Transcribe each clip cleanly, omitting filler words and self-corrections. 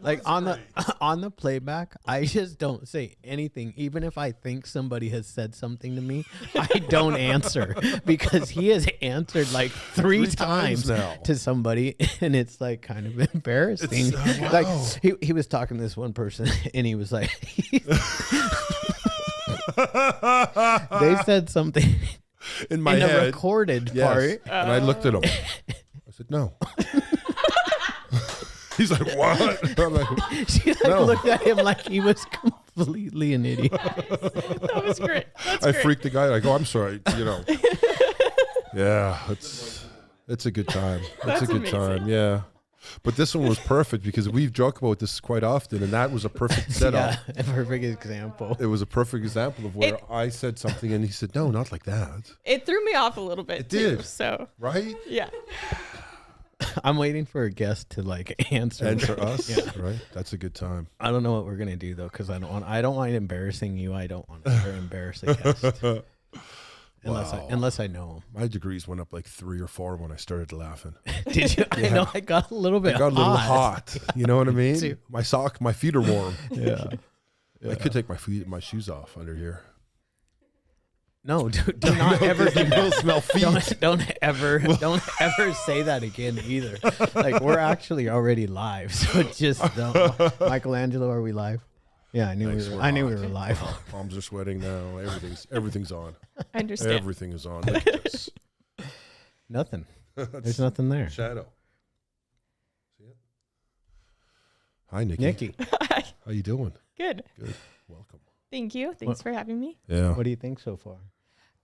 Like on the playback, I just don't say anything. Even if I think somebody has said something to me, I don't answer because he has answered like three times now to somebody, and it's like kind of embarrassing. Wow. Like he was talking to this one person, and he was like, they said something in my in head, a recorded part, and I looked at him. I said, "No." He's like, "What?" I'm like, she looked at him like he was completely an idiot. That was great. That's I great. freaked the guy. I go, "I'm sorry," Yeah, it's a good time. It's a good time. Yeah. But this one was perfect because we've joked about this quite often, and that was a perfect setup. Yeah, a perfect example. It was a perfect example of where I said something and he said, "No, not like that." It threw me off a little bit. It too, did. So Right? yeah. I'm waiting for a guest to like answer us. Yeah. Right? That's a good time. I don't know what we're gonna do though, because I don't mind embarrassing you. I don't want to embarrass a guest. Unless I know him. My degrees went up like 3 or 4 when I started laughing. Did you? I know I got a little bit. I got a little hot. You know what I mean? Too. My feet are warm. Yeah. I could take my shoes off under here. No, do not ever do You'll that. smell feet. Don't ever say that again either. Like we're actually already live, so just don't. Michelangelo, are we live? Yeah, I knew we were live. Palms are sweating now. Everything's on. I understand. Everything is on. Look at this. Nothing. There's nothing there. Shadow. See it? Hi, Nikki. Nikki, Hi. How you doing? Good. Good. Welcome. Thank you. Thanks for having me. Yeah. what do you think so far?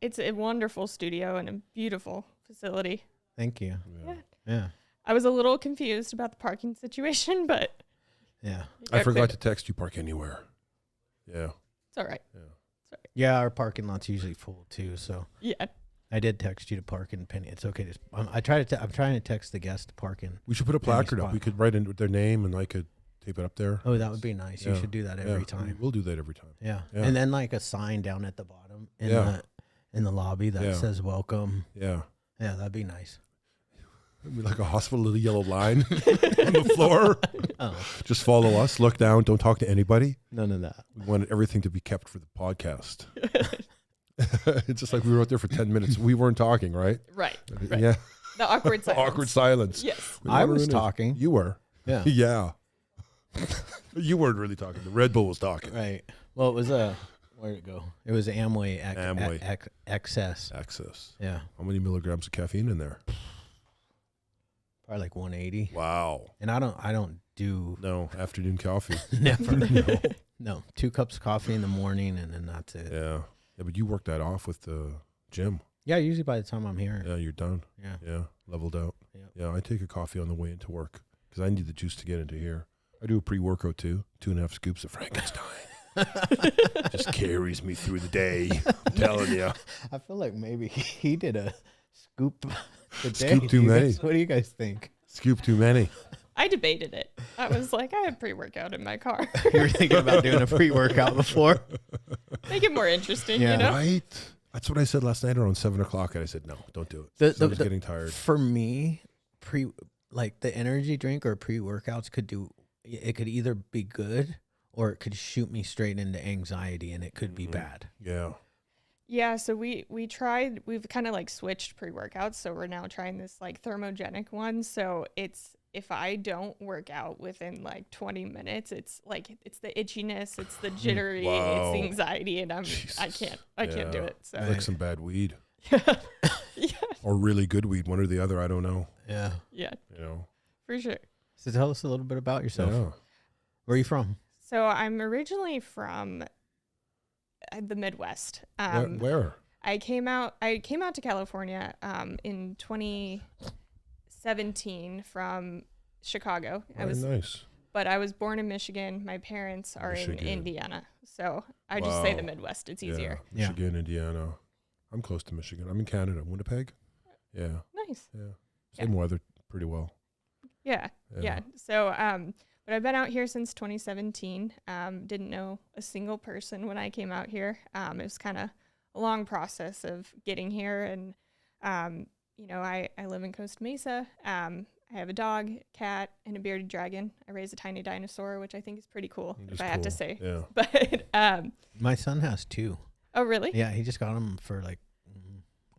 It's a wonderful studio and a beautiful facility. Thank you. Yeah. Yeah. I was a little confused about the parking situation, but Yeah. I forgot to text you park anywhere. Yeah. it's all right. Yeah, our parking lot's usually full too, so Yeah. I did text you to park in Penny. It's okay. I'm trying to text the guest to park in. We should put a placard up. spot. We could write in their name and I could tape it up there. Oh, that would be nice. You Yeah. should do that every time. We'll do that every time. Yeah. Yeah. And then like a sign down at the bottom in the lobby that says welcome. Yeah. Yeah, that'd be nice. It'd be like a hospital, little yellow line on the floor. Oh, Just follow us, look down, don't talk to anybody. none of that. We want everything to be kept for the podcast. It's just like we were out there for 10 minutes. We weren't talking, right? Right. Yeah. The awkward silence. Awkward silence. Yes. We I wanna was ruin it. talking. You were. Yeah. Yeah. You weren't really talking. The Red Bull was talking. Right. Well, it was where'd it go? It was Amway XS. Access. Yeah. How many milligrams of caffeine in there? Probably like 180. Wow. And I don't do No, afternoon coffee. never. No. 2 cups of coffee in the morning and then that's it. Yeah. Yeah, but you work that off with the gym. Yeah, usually by the time I'm here. Yeah, you're done. Yeah. Yeah, leveled out. Yep. Yeah, I take a coffee on the way into work because I need the juice to get into here. I do a pre-workout too, 2.5 scoops of Frankenstein. Just carries me through the day. I'm telling you. I feel like maybe he did a scoop today. Scoop too many. What do you guys think? Scoop too many. I debated it. I was like, I have pre-workout in my car. You were thinking about doing a pre-workout before? Make it more interesting, Yeah. you know? Right? That's what I said last night around 7 o'clock. And I said, no, don't do it. I was getting tired. For me, the energy drink or pre-workouts could either be good or it could shoot me straight into anxiety and it could be bad. Yeah. Yeah, so we've kind of like switched pre-workouts. So we're now trying this like thermogenic one. So if I don't work out within like 20 minutes, it's the itchiness, it's the jittery, Wow. it's the anxiety, and I can't do it. So Like some bad weed. yeah, Or really good weed, one or the other. I don't know. Yeah. yeah, You know. for sure. So tell us a little bit about yourself. Yeah. Where are you from? So I'm originally from the Midwest. Where? I came out to California in 2017 from Chicago. Nice. But I was born in Michigan. My parents are in Indiana. So I just say the Midwest. It's easier. Yeah. Michigan, Indiana. I'm close to Michigan. I'm in Canada. Winnipeg. Yeah. Nice. Yeah. Same weather pretty well. Yeah. So, but I've been out here since 2017. Didn't know a single person when I came out here. It was kind of a long process of getting here. And, I live in Costa Mesa. I I have a dog, cat, and a bearded dragon. I raise a tiny dinosaur, which I think is pretty cool, It is if I have to cool, say. yeah. But My son has 2. oh, really? Yeah, he just got them for like,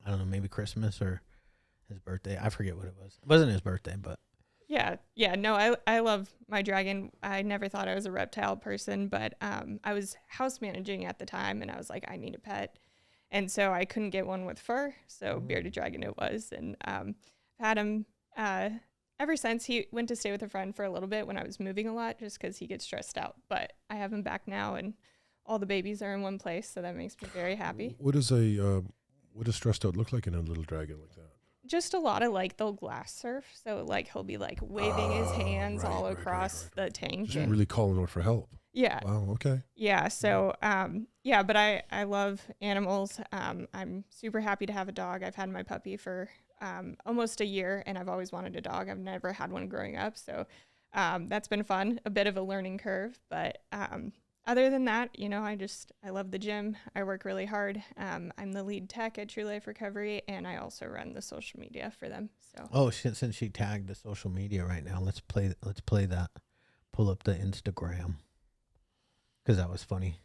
I don't know, maybe Christmas or his birthday. I forget what it was. It wasn't his birthday, but. Yeah. No, I love my dragon. I never thought I was a reptile person, but I was house managing at the time, and I was like, I need a pet. And so I couldn't get one with fur, so bearded dragon it was. And I've had him ever since. He went to stay with a friend for a little bit when I was moving a lot, just because he gets stressed out. But I have him back now, and all the babies are in one place, so that makes me very happy. What does stressed out look like in a little dragon like that? Just a lot of like, they'll glass surf, so like he'll be like waving his hands all across the tank. Just really calling out for help. Yeah. Wow. Okay. Yeah. So, but I love animals. I'm super happy to have a dog. I've had my puppy for almost a year, and I've always wanted a dog. I've never had one growing up. So that's been fun, a bit of a learning curve. But other than that, I love the gym. I work really hard. I'm the lead tech at True Life Recovery, and I also run the social media for them. So. Oh, since she tagged the social media right now, let's play that. Pull up the Instagram. Because that was funny.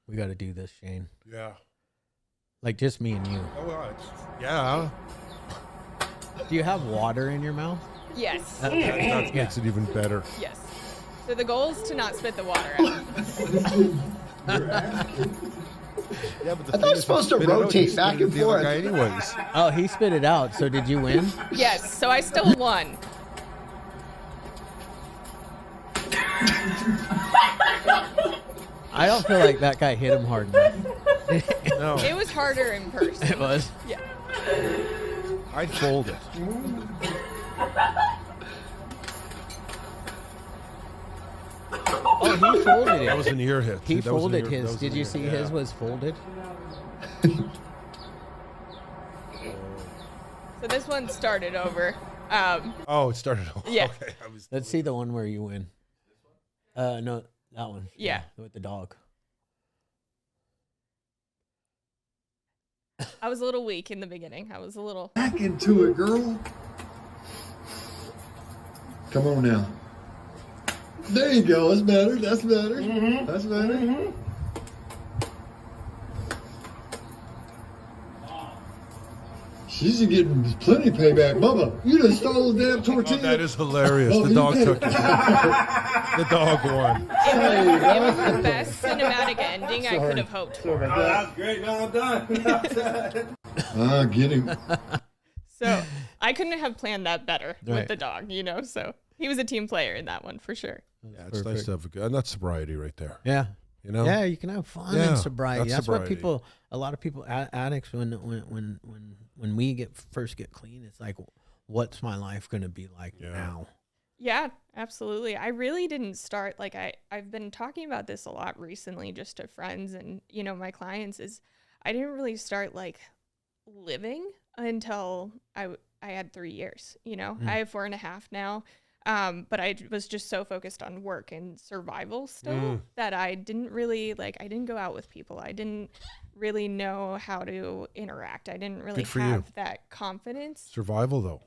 We got to do this, Shane. Yeah. Like just me and you. Oh, yeah. Do you have water in your mouth? Yes. That makes it even better. Yes. So the goal is to not spit the water out. Yeah, but I thought it was supposed to rotate back and forth. Anyways. Oh, he spit it out. So did you win? Yes. So I still won. I don't feel like that guy hit him hard enough. No. It was harder in person. It was? Yeah. I'd fold it. Oh, he folded it. That was an ear hit. He That was an folded ear- his. that was Did an you ear- see yeah. his was folded? So this one started over. Oh, it started. Yeah. Okay. Let's see the one where you win. No, that one. Yeah. With the dog. I was a little weak in the beginning. I was a little. Back into it, girl. Come on now. There you go. That's better. That's better. Mm-hmm. That's better. Mm-hmm. She's getting plenty of payback. Mama, you done stole the damn tortilla. Oh, that is hilarious. Oh, The you dog did. took it. The dog won. It was the best cinematic ending I could have hoped for. That's great. Now I'm done. Get him. So I couldn't have planned that better Right. with the dog, So he was a team player in that one for sure. Yeah, it's nice to have a good, and that's sobriety right there. Yeah. You know? Yeah, you can have fun Yeah, in sobriety. that's That's what sobriety. people, a lot of people, addicts, when we first get clean, it's like, what's my life going to be like now? Yeah, absolutely. I really didn't start, like I've been talking about this a lot recently just to friends and, my clients is I didn't really start like living until I had 3 years, I have 4.5 now. But I was just so focused on work and survival still that I didn't really I didn't go out with people. I didn't really know how to interact. I didn't really have that confidence. Survival, though,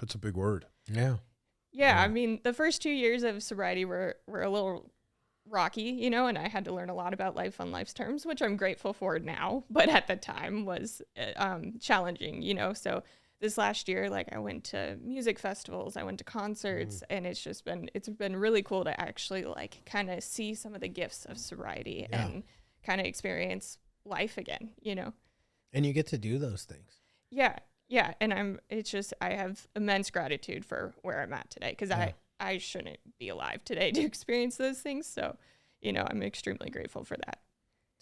that's a big word. Yeah. Yeah, I mean, the first 2 years of sobriety were a little rocky, and I had to learn a lot about life on life's terms, which I'm grateful for now, but at the time was challenging, So this last year, I went to music festivals, I went to concerts, and it's been really cool to actually kind of see some of the gifts of sobriety and kind of experience life again, And you get to do those things. Yeah. Yeah. And I have immense gratitude for where I'm at today because I shouldn't be alive today to experience those things. So, I'm extremely grateful for that.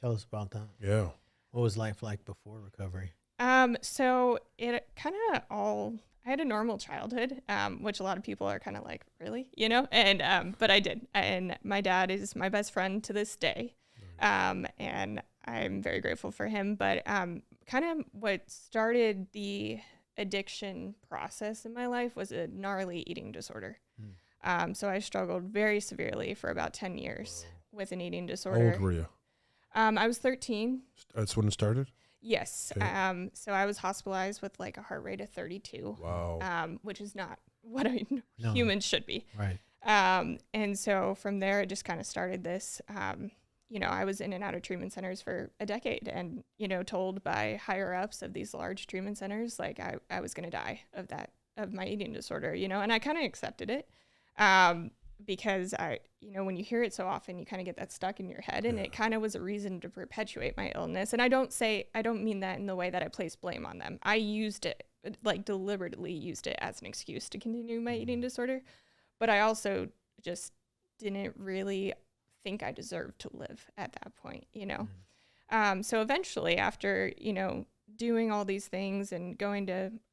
Tell us about that. Yeah. What was life like before recovery? So it kind of I had a normal childhood, which a lot of people are kind of like, really, and, but I did. And my dad is my best friend to this day. And I'm very grateful for him, but, kind of what started the addiction process in my life was a gnarly eating disorder. So I struggled very severely for about 10 years with an eating disorder. How old were you? I was 13. That's when it started? Yes. Okay. So I was hospitalized with like a heart rate of 32, Wow. which is not what No. humans should be. Right. And so from there, it just kind of started this, I was in and out of treatment centers for a decade and, told by higher ups of these large treatment centers, like I was going to die of my eating disorder, and I kind of accepted it. Because when you hear it so often, you kind of get that stuck in your head, and it kind of was a reason to perpetuate my illness. And I don't mean that in the way that I place blame on them. I used it, like deliberately used it as an excuse to continue my eating disorder. But I also just didn't really think I deserved to live at that point, So eventually after, doing all these things and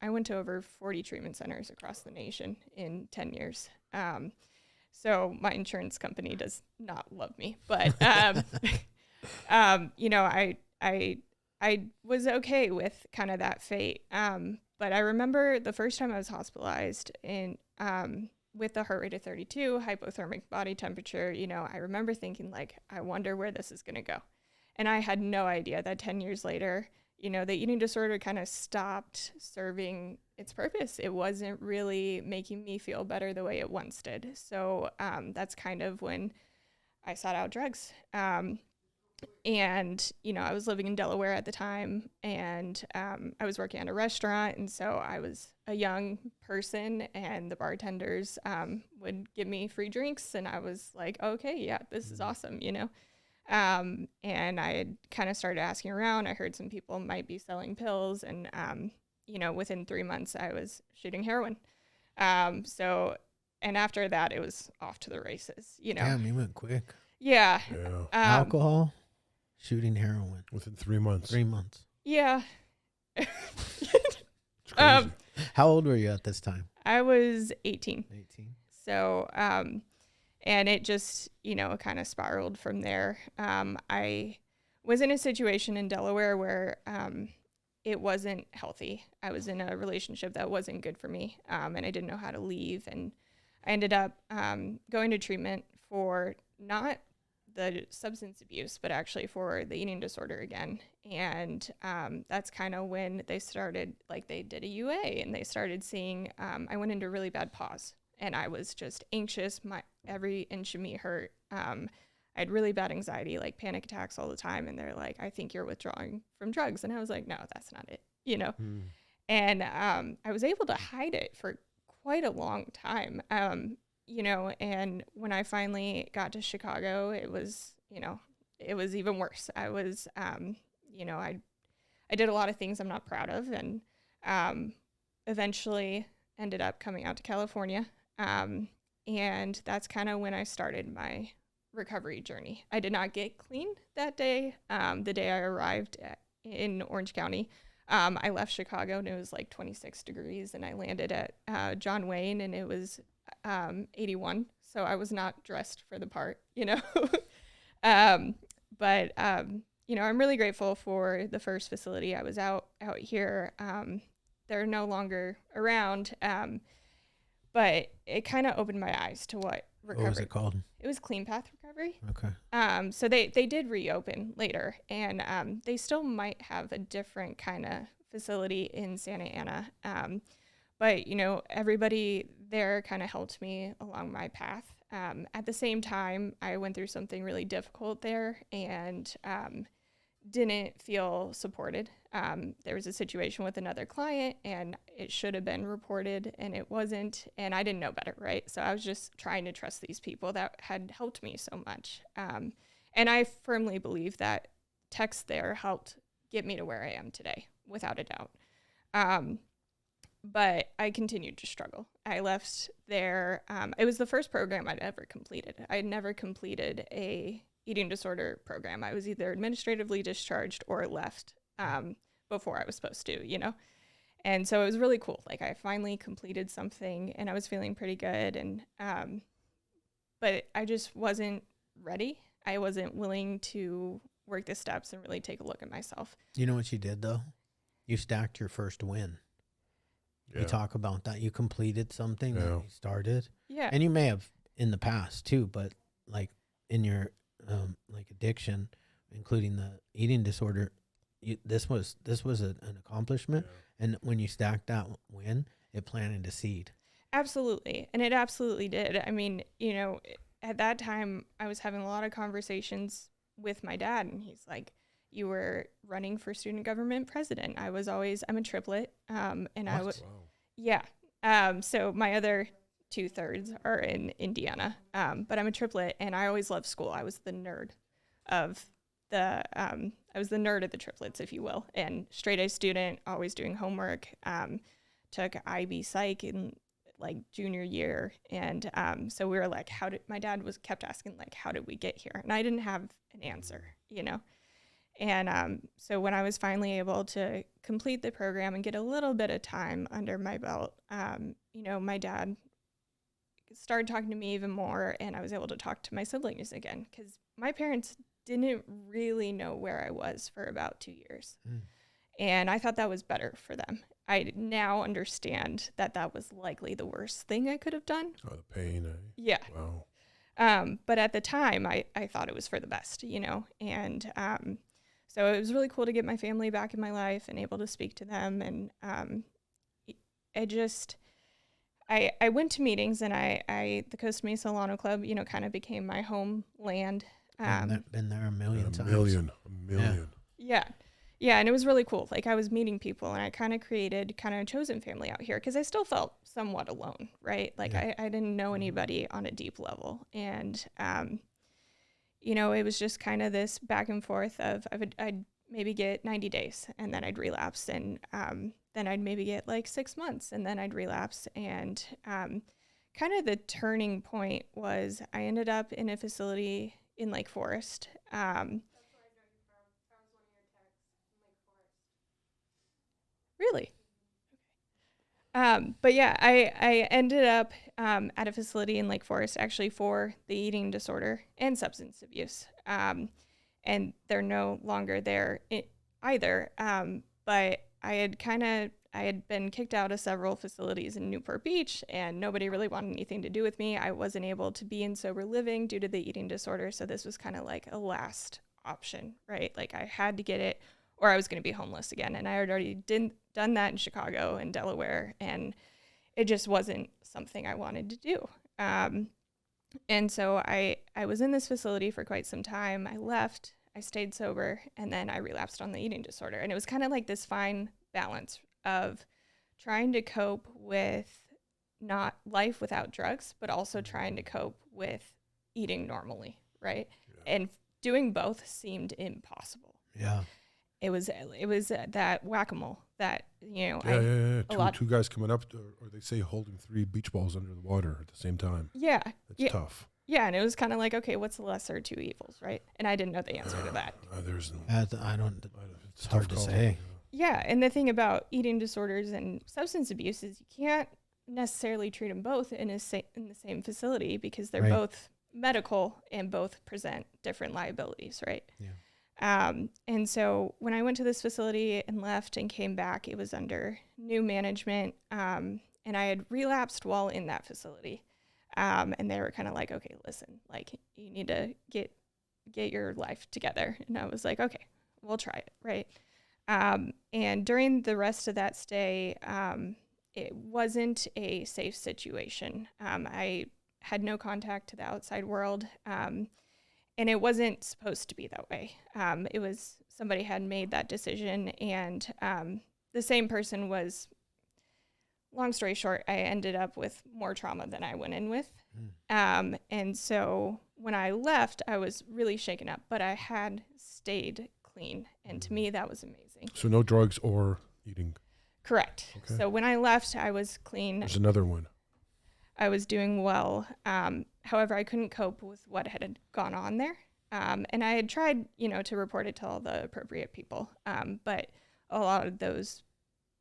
I went to over 40 treatment centers across the nation in 10 years. So my insurance company does not love me, but, I was okay with kind of that fate. But I remember the first time I was hospitalized with the heart rate of 32, hypothermic body temperature, I remember thinking like, I wonder where this is going to go. And I had no idea that 10 years later, the eating disorder kind of stopped serving its purpose. It wasn't really making me feel better the way it once did. So that's kind of when I sought out drugs. And, I was living in Delaware at the time, and I was working at a restaurant. And so I was a young person, and the bartenders would give me free drinks. And I was like, okay, yeah, this is awesome, And I had kind of started asking around. I heard some people might be selling pills, and, within 3 months I was shooting heroin. And after that, it was off to the races, Damn, you went quick. Yeah. Alcohol, shooting heroin. Within 3 months. 3 months. Yeah. It's crazy. How old were you at this time? I was 18. 18. So, and it just, kind of spiraled from there. I was in a situation in Delaware where it wasn't healthy. I was in a relationship that wasn't good for me, and I didn't know how to leave. And I ended up going to treatment for not the substance abuse, but actually for the eating disorder again. And that's kind of when they started, like they did a UA, and they started seeing, I went into a really bad pause. And I was just anxious. Every inch of me hurt. I had really bad anxiety, like panic attacks all the time. And they're like, I think you're withdrawing from drugs. And I was like, no, that's not it, And I was able to hide it for quite a long time, and when I finally got to Chicago, it was, it was even worse. I was, I did a lot of things I'm not proud of, and eventually ended up coming out to California. And that's kind of when I started my recovery journey. I did not get clean that day. The day I arrived in Orange County, I left Chicago and it was like 26 degrees, and I landed at John Wayne and it was 81. So I was not dressed for the part, But I'm really grateful for the first facility I was out here. They're no longer around. But it kind of opened my eyes to what recovery. What was it called? It was Clean Path Recovery. Okay. So they did reopen later, and they still might have a different kind of facility in Santa Ana. But everybody there kind of helped me along my path. At the same time, I went through something really difficult there, and didn't feel supported. There was a situation with another client, and it should have been reported, and it wasn't, and I didn't know better, right? So I was just trying to trust these people that had helped me so much. And I firmly believe that text there helped get me to where I am today, without a doubt. But I continued to struggle. I left there. It was the first program I'd ever completed. I had never completed a eating disorder program. I was either administratively discharged or left before I was supposed to, And so it was really cool. Like I finally completed something and I was feeling pretty good. And but I just wasn't ready. I wasn't willing to work the steps and really take a look at myself. You know what you did though? You stacked your first win. Yeah. You talk about that. You completed something that you started. Yeah. And you may have in the past too, but like in your like addiction, including the eating disorder, this was an accomplishment, and when you stacked that win, it planted a seed. Absolutely. And it absolutely did. I mean, at that time I was having a lot of conversations with my dad, and he's like, you were running for student government president. I'm a triplet. And I was, yeah. So my other 2/3 are in Indiana. But I'm a triplet, and I always loved school. I was the nerd of the triplets, if you will, and straight A student, always doing homework, took IB Psych in like junior year. And so we were like, my dad kept asking, like, how did we get here? And I didn't have an answer, And so when I was finally able to complete the program and get a little bit of time under my belt, my dad started talking to me even more, and I was able to talk to my siblings again, because my parents didn't really know where I was for about 2 years. And I thought that was better for them. I now understand that was likely the worst thing I could have done. Oh, the pain. Yeah. Wow. But at the time, I thought it was for the best, and so it was really cool to get my family back in my life and able to speak to them. And I went to meetings, and the Costa Mesa Solano Club, kind of became my homeland. Been there a million times. A million. Yeah, and it was really cool. Like, I was meeting people, and I kind of created a chosen family out here, because I still felt somewhat alone, right? Like, I didn't know anybody on a deep level. And, it was just kind of this back and forth of I'd maybe get 90 days, and then I'd relapse, and then I'd maybe get like 6 months, and then I'd relapse. And kind of the turning point was I ended up in a facility in Lake Forest. Really? But yeah, I ended up at a facility in Lake Forest, actually, for the eating disorder and substance abuse. And they're no longer there either. But I had been kicked out of several facilities in Newport Beach, and nobody really wanted anything to do with me. I wasn't able to be in sober living due to the eating disorder. So this was kind of like a last option, right? Like, I had to get it, or I was going to be homeless again. And I had already done that in Chicago and Delaware, and it just wasn't something I wanted to do. And so I was in this facility for quite some time. I left, I stayed sober, and then I relapsed on the eating disorder. And it was kind of like this fine balance of trying to cope with not life without drugs, but also trying to cope with eating normally, right? Yeah. And doing both seemed impossible. Yeah. It was that whack-a-mole that, Two guys coming up, or they say holding 3 beach balls under the water at the same time. Yeah. It's tough. Yeah, and it was kind of like, okay, what's the lesser 2 evils, right? And I didn't know the answer to that. It's hard to say. Yeah, and the thing about eating disorders and substance abuse is you can't necessarily treat them both in the same facility, because they're both medical and both present different liabilities, right? Yeah. And so when I went to this facility and left and came back, it was under new management. And I had relapsed while in that facility. And they were kind of like, okay, listen, like, you need to get your life together. And I was like, okay, we'll try it. Right. And during the rest of that stay, it wasn't a safe situation. I had no contact to the outside world. And it wasn't supposed to be that way. It was, somebody had made that decision, and the same person was, long story short, I ended up with more trauma than I went in with. And so when I left, I was really shaken up, but I had stayed clean. And to me, that was amazing. So no drugs or eating? Correct. Okay. So when I left, I was clean. There's another one. I was doing well. However, I couldn't cope with what had gone on there. And I had tried, to report it to all the appropriate people. But a lot of those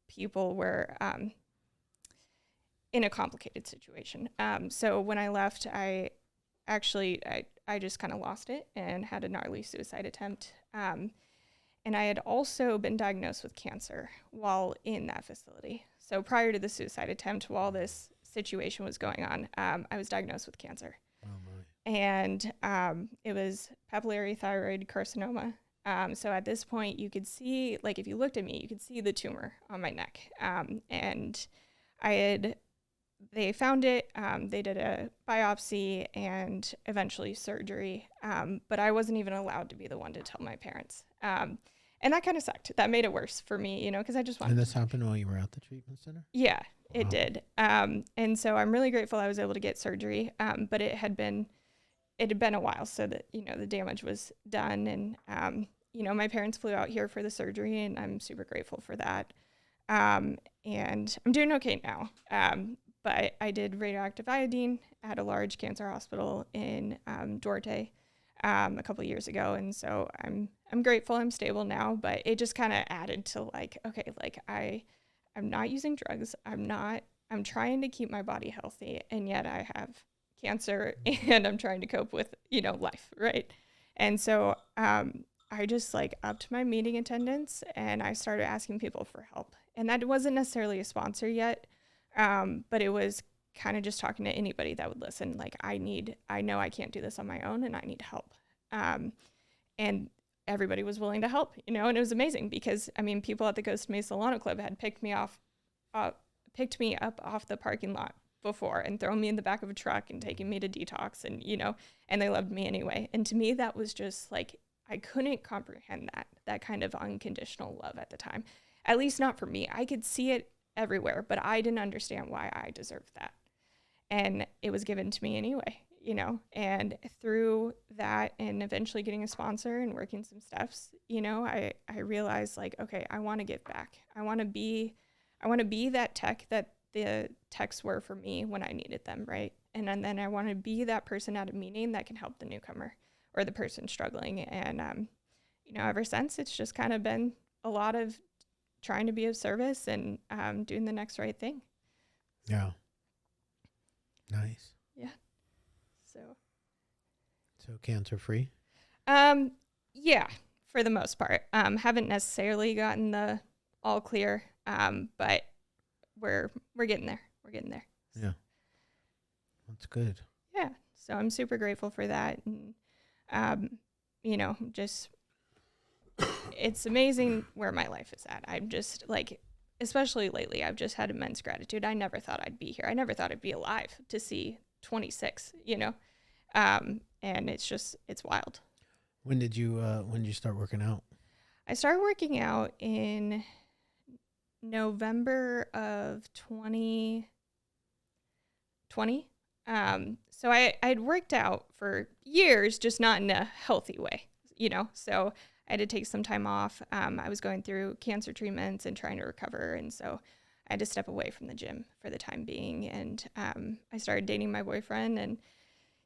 people were in a complicated situation. So when I left, I just kind of lost it and had a gnarly suicide attempt. And I had also been diagnosed with cancer while in that facility. So prior to the suicide attempt, while this situation was going on, I was diagnosed with cancer. Oh my. And it was papillary thyroid carcinoma. So at this point, you could see, like, if you looked at me, you could see the tumor on my neck. And they found it, they did a biopsy and eventually surgery. But I wasn't even allowed to be the one to tell my parents. And that kind of sucked. That made it worse for me, because I just wanted. And this happened while you were at the treatment center? Yeah, it did. And so I'm really grateful I was able to get surgery. But it had been a while, so that, the damage was done. And, my parents flew out here for the surgery, and I'm super grateful for that. And I'm doing okay now. But I did radioactive iodine at a large cancer hospital in Duarte a couple of years ago. And so I'm grateful I'm stable now, but it just kind of added to I'm not using drugs. I'm trying to keep my body healthy, and yet I have cancer and I'm trying to cope with, life. Right. And so, I just upped my meeting attendance, and I started asking people for help. And that wasn't necessarily a sponsor yet. But it was kind of just talking to anybody that would listen. I know I can't do this on my own, and I need help. And everybody was willing to help, and it was amazing because, people at the Costa Mesa Solano Club had picked me up off the parking lot before and thrown me in the back of a truck and taken me to detox, and, and they loved me anyway. And to me, that was just I couldn't comprehend that kind of unconditional love at the time, at least not for me. I could see it everywhere, but I didn't understand why I deserved that. And it was given to me anyway, and through that and eventually getting a sponsor and working some steps, I realized okay, I want to give back. I want to be that tech that the techs were for me when I needed them. Right. And then I want to be that person at a meeting that can help the newcomer or the person struggling. And, ever since, it's just kind of been a lot of trying to be of service and doing the next right thing. Yeah. Nice. Yeah. So cancer free? Yeah, for the most part. Haven't necessarily gotten the all clear, but we're getting there. We're getting there. Yeah. That's good. Yeah. So I'm super grateful for that. And, just it's amazing where my life is at. I'm just especially lately, I've just had immense gratitude. I never thought I'd be here. I never thought I'd be alive to see 26, and it's wild. When did you start working out? I started working out in November of 2020. So I'd worked out for years, just not in a healthy way, so I had to take some time off. I was going through cancer treatments and trying to recover. And so I had to step away from the gym for the time being. And I started dating my boyfriend, and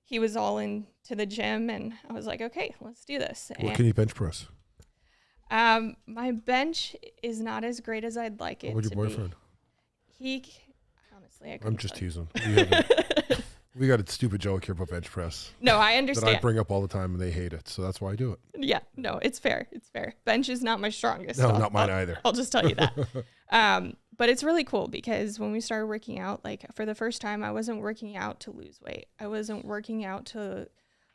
he was all into the gym. And I was like, okay, let's do this. What can you bench press? My bench is not as great as I'd like it to be. What's your boyfriend? Honestly, I'm just teasing. We got a stupid joke here about bench press. No, I understand. That I bring up all the time, and they hate it. So that's why I do it. Yeah, no, it's fair. It's fair. Bench is not my strongest. No, not mine either. I'll just tell you that. But it's really cool because when we started working out, for the first time, I wasn't working out to lose weight. I wasn't working out to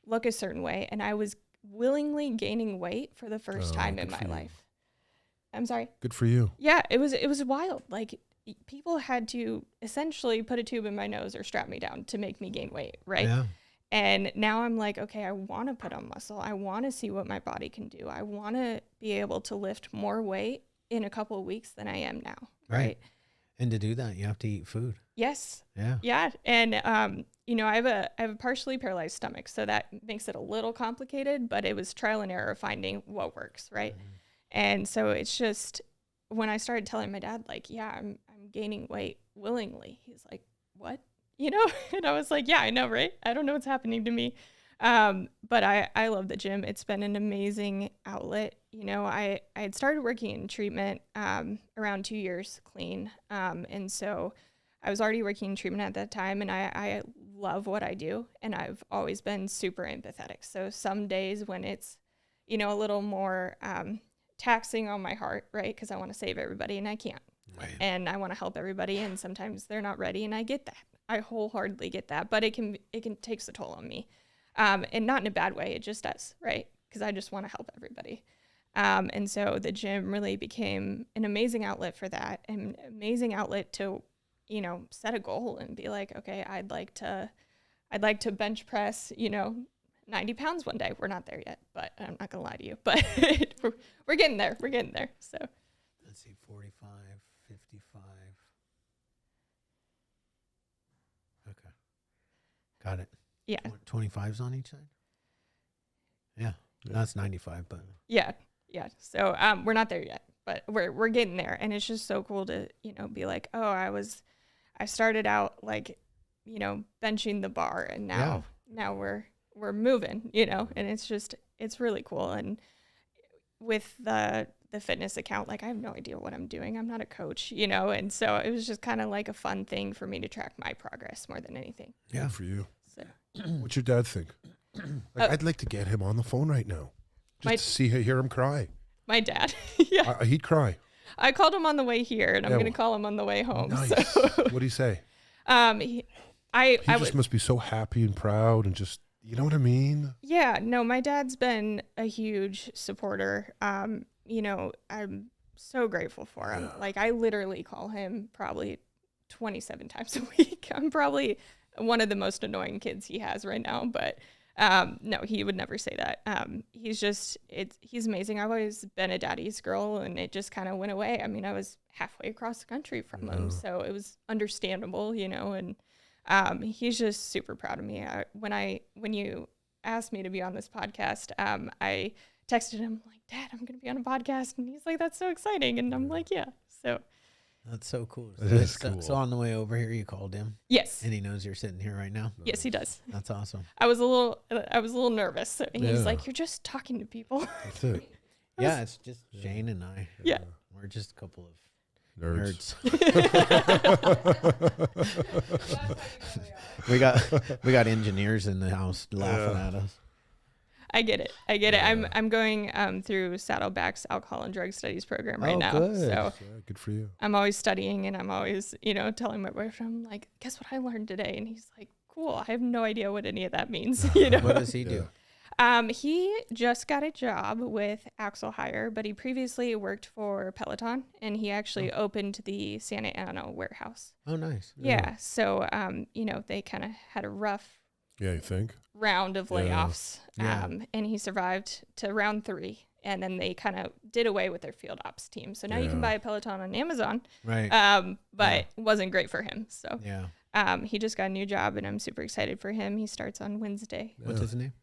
look a certain way. And I was willingly gaining weight for the first time in my life. I'm sorry. Good for you. Yeah, it was wild. People had to essentially put a tube in my nose or strap me down to make me gain weight, right? Yeah. And now I'm okay, I want to put on muscle. I want to see what my body can do. I want to be able to lift more weight in a couple of weeks than I am now, right? And to do that, you have to eat food. Yes. Yeah. Yeah. And, I have a partially paralyzed stomach, so that makes it a little complicated, but it was trial and error finding what works, right? Mm-hmm. And so it's just, when I started telling my dad, I'm gaining weight willingly, he's like, what? And I was like, yeah, I know, right? I don't know what's happening to me. But I love the gym. It's been an amazing outlet. I had started working in treatment around 2 years clean. And so I was already working in treatment at that time, and I love what I do. And I've always been super empathetic. So some days when it's, a little more taxing on my heart, right? Because I want to save everybody and I can't. Right. And I want to help everybody, and sometimes they're not ready, and I get that. I wholeheartedly get that, but it can takes a toll on me. And not in a bad way, it just does, right? Because I just want to help everybody. And so the gym really became an amazing outlet for that, an amazing outlet to, you know, set a goal and be like, okay, I'd like to bench press, you know, 90 pounds one day. We're not there yet, but I'm not gonna lie to you, but we're getting there. We're getting there. So let's see, 45, 55. Okay. Got it. yeah. 25s on each side? Yeah. That's 95, but Yeah. So we're not there yet, but we're getting there. And it's just so cool to, you know, be like, oh, I started out like, you know, benching the bar, and now we're moving, you know, and it's really cool. And with the fitness account, like I have no idea what I'm doing. I'm not a coach, you know, and so it was just kind of like a fun thing for me to track my progress more than anything. Yeah, for you. So What's your dad think? Like, I'd like to get him on the phone right now, just to hear him cry. My dad, yeah, He'd cry. I called him on the way here, and I'm going to call him on the way home. Nice. So. What'd he say? He just must be so happy and proud and just, you know what I mean? Yeah, no, my dad's been a huge supporter. You know, I'm so grateful for him. Yeah. Like I literally call him probably 27 times a week. I'm probably one of the most annoying kids he has right now, but no, he would never say that. He's amazing. I've always been a daddy's girl, and it just kind of went away. I mean, I was halfway across the country from him, so it was understandable, you know, and he's just super proud of me. When you asked me to be on this podcast, I texted him like, Dad, I'm going to be on a podcast. And he's like, that's so exciting. And I'm like, yeah. So that's so cool. It is cool. So on the way over here, you called him? Yes. And he knows you're sitting here right now? Yes, he does. That's awesome. I was a little nervous. And he's like, you're just talking to people. That's it. Yeah, it's just Shane and I. Yeah. We're just a couple of Nerds. we got engineers in the house laughing at us. I get it. I'm going through Saddleback's alcohol and drug studies program right now. Good. So Yeah, good for you. I'm always studying, and I'm always, you know, telling my boyfriend, I'm like, guess what I learned today? And he's like, cool. I have no idea what any of that means. You know? What does he do? He just got a job with Axel Hire, but he previously worked for Peloton, and he actually opened the Santa Ana warehouse. Oh, nice. Yeah. So, you know, they kind of had a rough Yeah, you think? round of layoffs. Yeah. And he survived to round 3, and then they kind of did away with their field ops team. So now you can buy a Peloton on Amazon. Right. But it wasn't great for him. So Yeah. he just got a new job, and I'm super excited for him. He starts on Wednesday. What's his name?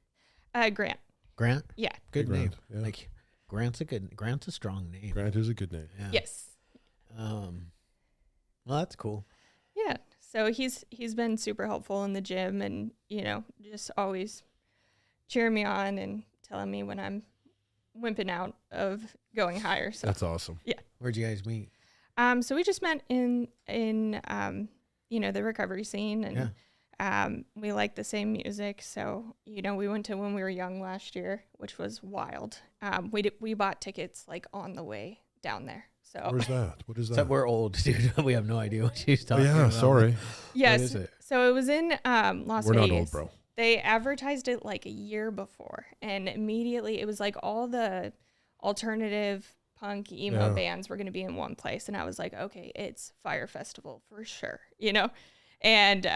Grant. Grant? Yeah. Good Grant, name. yeah. Like Grant's a strong name. Grant is a good name. Yeah. Yes. Well, that's cool. Yeah. So he's been super helpful in the gym, and, you know, just always cheering me on and telling me when I'm wimping out of going higher. So That's awesome. yeah. Where'd you guys meet? So we just met in you know, the recovery scene, and we like the same music. So, you know, we went to When We Were Young last year, which was wild. We bought tickets like on the way down there. So Where's that? What is that? Except we're old, dude. We have no idea what she's talking yeah, about. sorry. yes. What is it? So it was in Las We're Vegas. not old, bro. They advertised it like a year before, and immediately it was like all the alternative punk emo bands were going to be in one place. And I was like, okay, it's Fire Festival for sure, you know? And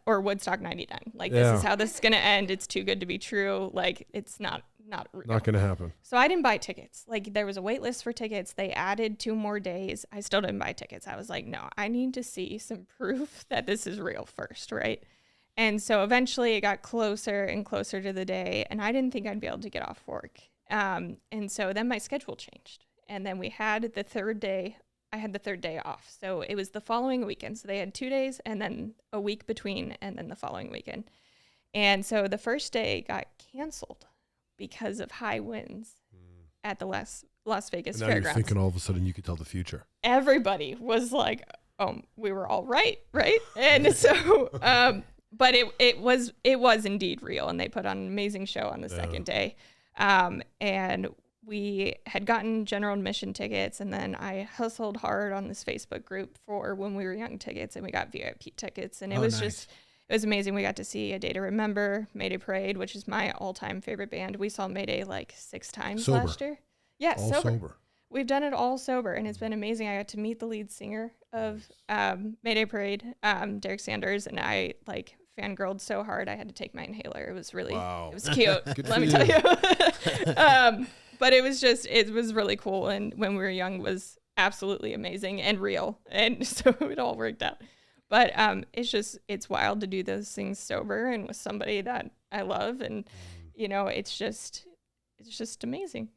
or Woodstock 99. Like, this is how this is going to end. It's too good to be true. Like, it's not real. Not going to happen. So I didn't buy tickets. Like, there was a wait list for tickets. They added 2 more days. I still didn't buy tickets. I was like, no, I need to see some proof that this is real first, right? And so eventually it got closer and closer to the day, and I didn't think I'd be able to get off work. And so then my schedule changed. And then we had the third day. I had the third day off. So it was the following weekend. So they had 2 days and then a week between, and then the following weekend. And so the first day got canceled because of high winds at the Las Vegas And now Fairgrounds. you're thinking all of a sudden you could tell the future. Everybody was like, we were all right? And so, but it was indeed real, and they put on an amazing show on the second day. And we had gotten general admission tickets, and then I hustled hard on this Facebook group for When We Were Young tickets, and we got VIP tickets, and it was nice. it was amazing. We got to see A Day to Remember, Mayday Parade, which is my all-time favorite band. We saw Mayday like 6 times Sober. last year. Yeah, All sober. We've done it all sober, and it's been amazing. I got to meet the lead singer of Mayday Parade, Derek Sanders, and I like fangirled so hard I had to take my inhaler. It was really, it was cute. Let me tell you. But it was really cool, and when we were young was absolutely amazing and real, and so it all worked out. But it's wild to do those things sober and with somebody that I love, and it's just amazing.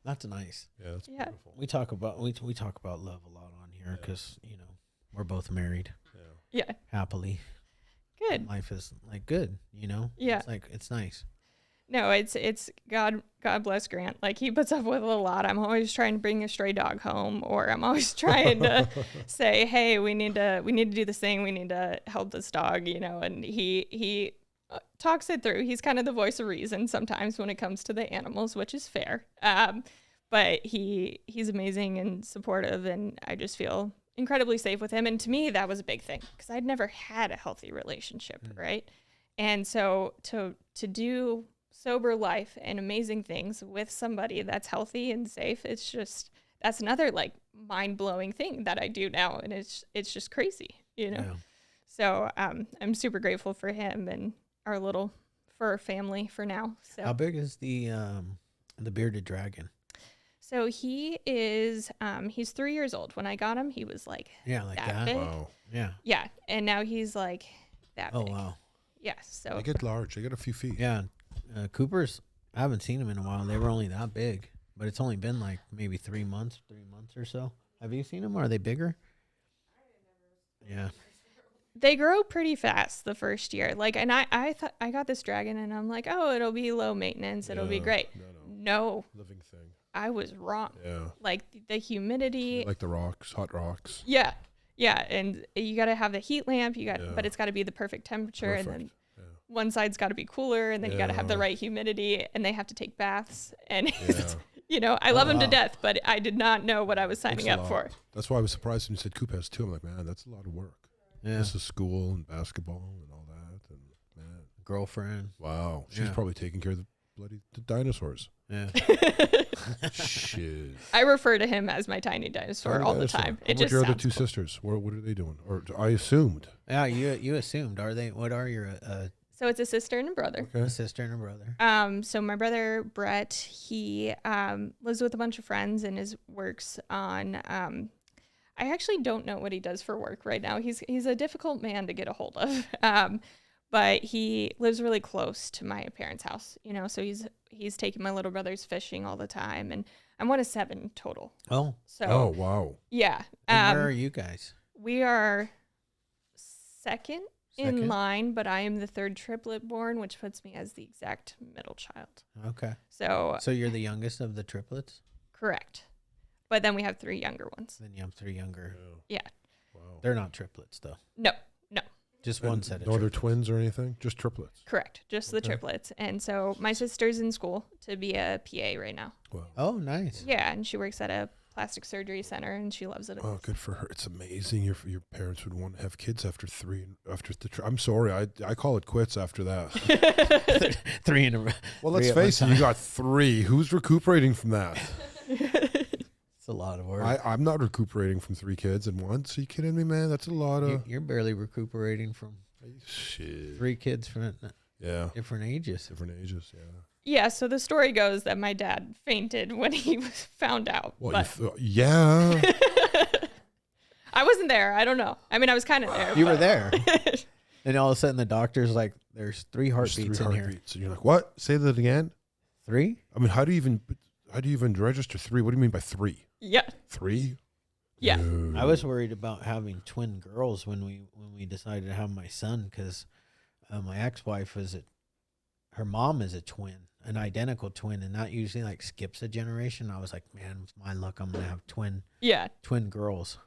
That's nice. Yeah, that's beautiful. We talk about love a lot on here because we're both married. Yeah. Happily. Good. Life is like good. Yeah. It's like it's nice. No, it's God bless Grant. Like he puts up with a lot. I'm always trying to bring a stray dog home, or I'm always trying to say, hey, we need to do this thing. We need to help this dog. And he talks it through. He's kind of the voice of reason sometimes when it comes to the animals, which is fair. But he's amazing and supportive, and I just feel incredibly safe with him. And to me, that was a big thing because I'd never had a healthy relationship, right? And so to do sober life and amazing things with somebody that's healthy and safe, that's another like mind-blowing thing that I do now, and it's just crazy, Yeah. So I'm super grateful for him and our little fur family for now. So How big is the bearded dragon? So he is he's 3 years old. When I got him, he was like that big. Wow. Yeah. Yeah, and now he's like that Oh big. wow. Yeah, so They get large. They get a few feet. Yeah. Cooper's. I haven't seen them in a while. They were only that big, but it's only been like maybe 3 months or so. Have you seen them? Are they bigger? Yeah. they grow pretty fast the first year. Like, and I thought I got this dragon, and I'm like, oh, it'll be low maintenance. It'll be great. No, Living thing. I was wrong. Yeah. Like the humidity. Like the rocks, hot rocks. Yeah. Yeah. And you got to have the heat lamp. Yeah. But it's got to be the perfect temperature. Perfect. And then one side's got to be cooler, and then you got to have the right humidity, and they have to take baths. And I love them to death, but I did not know what I was signing up for. That's why I was surprised when you said Coop has two. I'm like, man, that's a lot of work. Yeah. This is school and basketball and all that. And man, Girlfriend. wow. She's probably taking care of the dinosaurs. Yeah. Shit. I refer to him as my tiny dinosaur all the time. What about your other two sisters? What are they doing? Or I assumed. Yeah, you assumed. Are they? What are your So it's a sister and a brother. Okay. a sister and a brother? So my brother Brett, he lives with a bunch of friends and works on. I actually don't know what he does for work right now. He's a difficult man to get a hold of. But he lives really close to my parents' house, so he's taking my little brothers fishing all the time, and I'm one of 7 total. Oh. So Oh, wow. yeah. And where are you guys? We are second in Second? line, but I am the 3rd triplet born, which puts me as the exact middle child. Okay. So So you're the youngest of the triplets? correct. But then we have 3 younger ones. Then you have 3 younger. Yeah. Wow. They're not triplets though. No. Just one set of No other triplets. twins or anything? Just triplets. Correct. Just the triplets. And so my sister's in school to be a PA right now. Wow. Oh, nice. Yeah, and she works at a plastic surgery center, and she loves it. Oh, good for her. It's amazing. Your parents would want to have kids after 3. I'm sorry. I call it quits after that. 3 in a row. Well, let's face it. You got 3. Who's recuperating from that? It's a lot of work. I'm not recuperating from 3 kids at once. Are you kidding me, man? That's a lot of. You're barely recuperating from Shit. 3 kids from Different ages. Yeah. Yeah, so the story goes that my dad fainted when he was found out. Well, But yeah. I wasn't there. I don't know. I mean, I was kind of there. You were there. And all of a sudden the doctor's like, there's 3 heartbeats in here. And you're like, what? Say that again. 3? I mean, how do you even register 3? What do you mean by 3? Yeah. 3? Yeah. No. I was worried about having twin girls when we decided to have my son because my ex-wife her mom is a twin, an identical twin, and that usually like skips a generation. I was like, man, with my luck, I'm gonna have twin girls,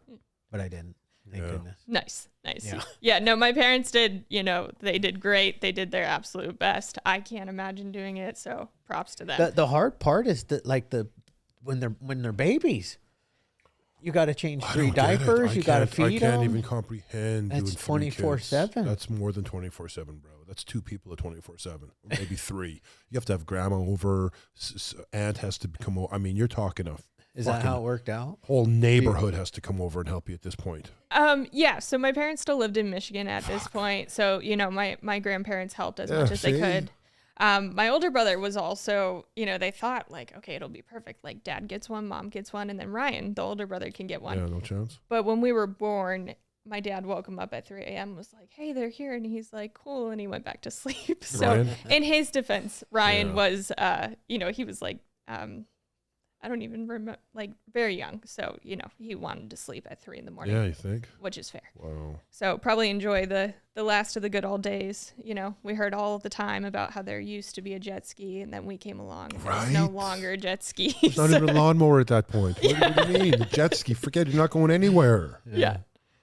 but I didn't. Thank goodness. Nice. Yeah. Yeah. No, my parents did. They did great. They did their absolute best. I can't imagine doing it. So props to them. The hard part is that when they're babies. You got to change I 3 don't get it. diapers. You got to feed them. I can't even comprehend That's doing 3 kids. 24/7. That's more than 24/7, bro. That's 2 people at 24/7, maybe 3. You have to have grandma over. Aunt has to come over. I mean, you're talking a Is that how it worked out? whole neighborhood has to come over and help you at this point. Yeah, so my parents still lived in Michigan at this point. So, my grandparents helped as much as they could. My older brother was also, they thought like, okay, it'll be perfect. Like dad gets one, mom gets one, and then Ryan, the older brother, can get one. Yeah, no chance. But when we were born, my dad woke him up at 3 a.m. was like, hey, they're here. And he's like, cool. And he went back to sleep. So Ryan? in his defense, Ryan Yeah. was, he was like, I don't even remember, like very young. So, he wanted to sleep at 3 a.m. Yeah, you think? which is fair. Wow. So probably enjoy the last of the good old days. We heard all the time about how there used to be a jet ski, and then we came along, and there's no Right. longer a jet ski. It's not even a lawnmower at that point. What do you mean? The jet ski, forget it, you're not going anywhere. Yeah.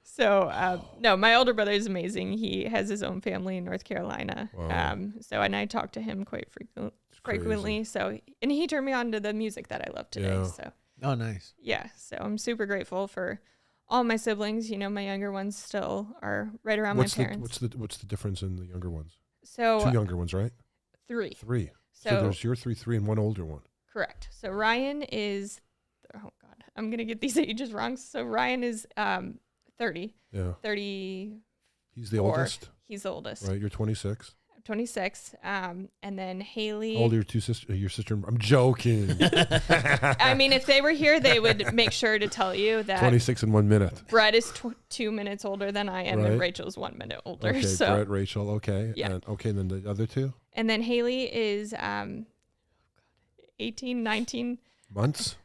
So, no, my older brother is amazing. He has his own family in North Carolina. Wow. And I talk to him quite frequently. So, and he turned me on to the music that I love today. Yeah. So, Oh, nice. yeah. So I'm super grateful for all my siblings. My younger ones still are right around my parents. What's the difference in the younger ones? So 2 younger ones, right? 3. 3. So So there's your 3, and 1 older one. correct. So Ryan is, oh God, I'm going to get these ages wrong. So Ryan is 30, Yeah. 34. He's the oldest, He's the oldest. right? You're 26. 26. And then Haley. How old are your sister? I'm joking. I mean, if they were here, they would make sure to tell you that 26 in 1 minute. Brett is 2 minutes older than I am, Right. and Rachel's 1 minute older. Okay, So, Brett, Rachel, okay. Yeah. And, okay, then the other 2? and then Haley is 18, 19 Months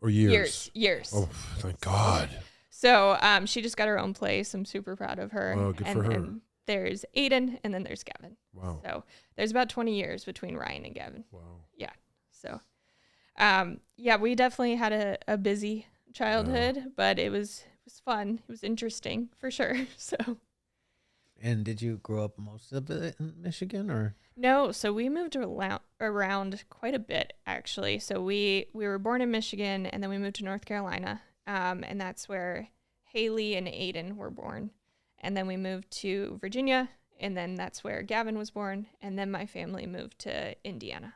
or years? Years. Oh, thank God. So she just got her own place. I'm super proud of her. Oh, good and for her. then there's Aiden, and then there's Gavin. Wow. So there's about 20 years between Ryan and Gavin. Wow. Yeah. So, we definitely had a busy childhood, but it was fun. It was interesting for sure. So. And did you grow up most of it in Michigan, or? No, so we moved around quite a bit, actually. So we were born in Michigan, and then we moved to North Carolina, and that's where Haley and Aiden were born. And then we moved to Virginia, and then that's where Gavin was born, and then my family moved to Indiana.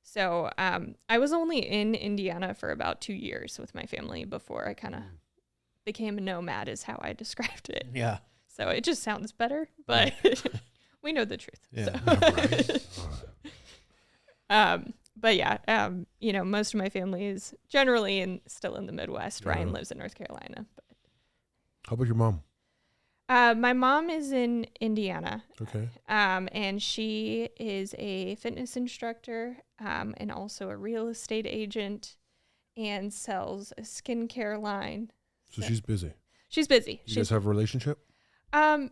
So I was only in Indiana for about 2 years with my family before I kind of became a nomad, is how I described it. Yeah. So it just sounds better, but we know the truth. Yeah. So. But yeah, most of my family is generally still in the Midwest. Yeah. Ryan lives in North Carolina. But How about your mom? my mom is in Indiana, Okay. and she is a fitness instructor, and also a real estate agent, and sells a skincare line. So she's busy. She's busy. You guys have a relationship? I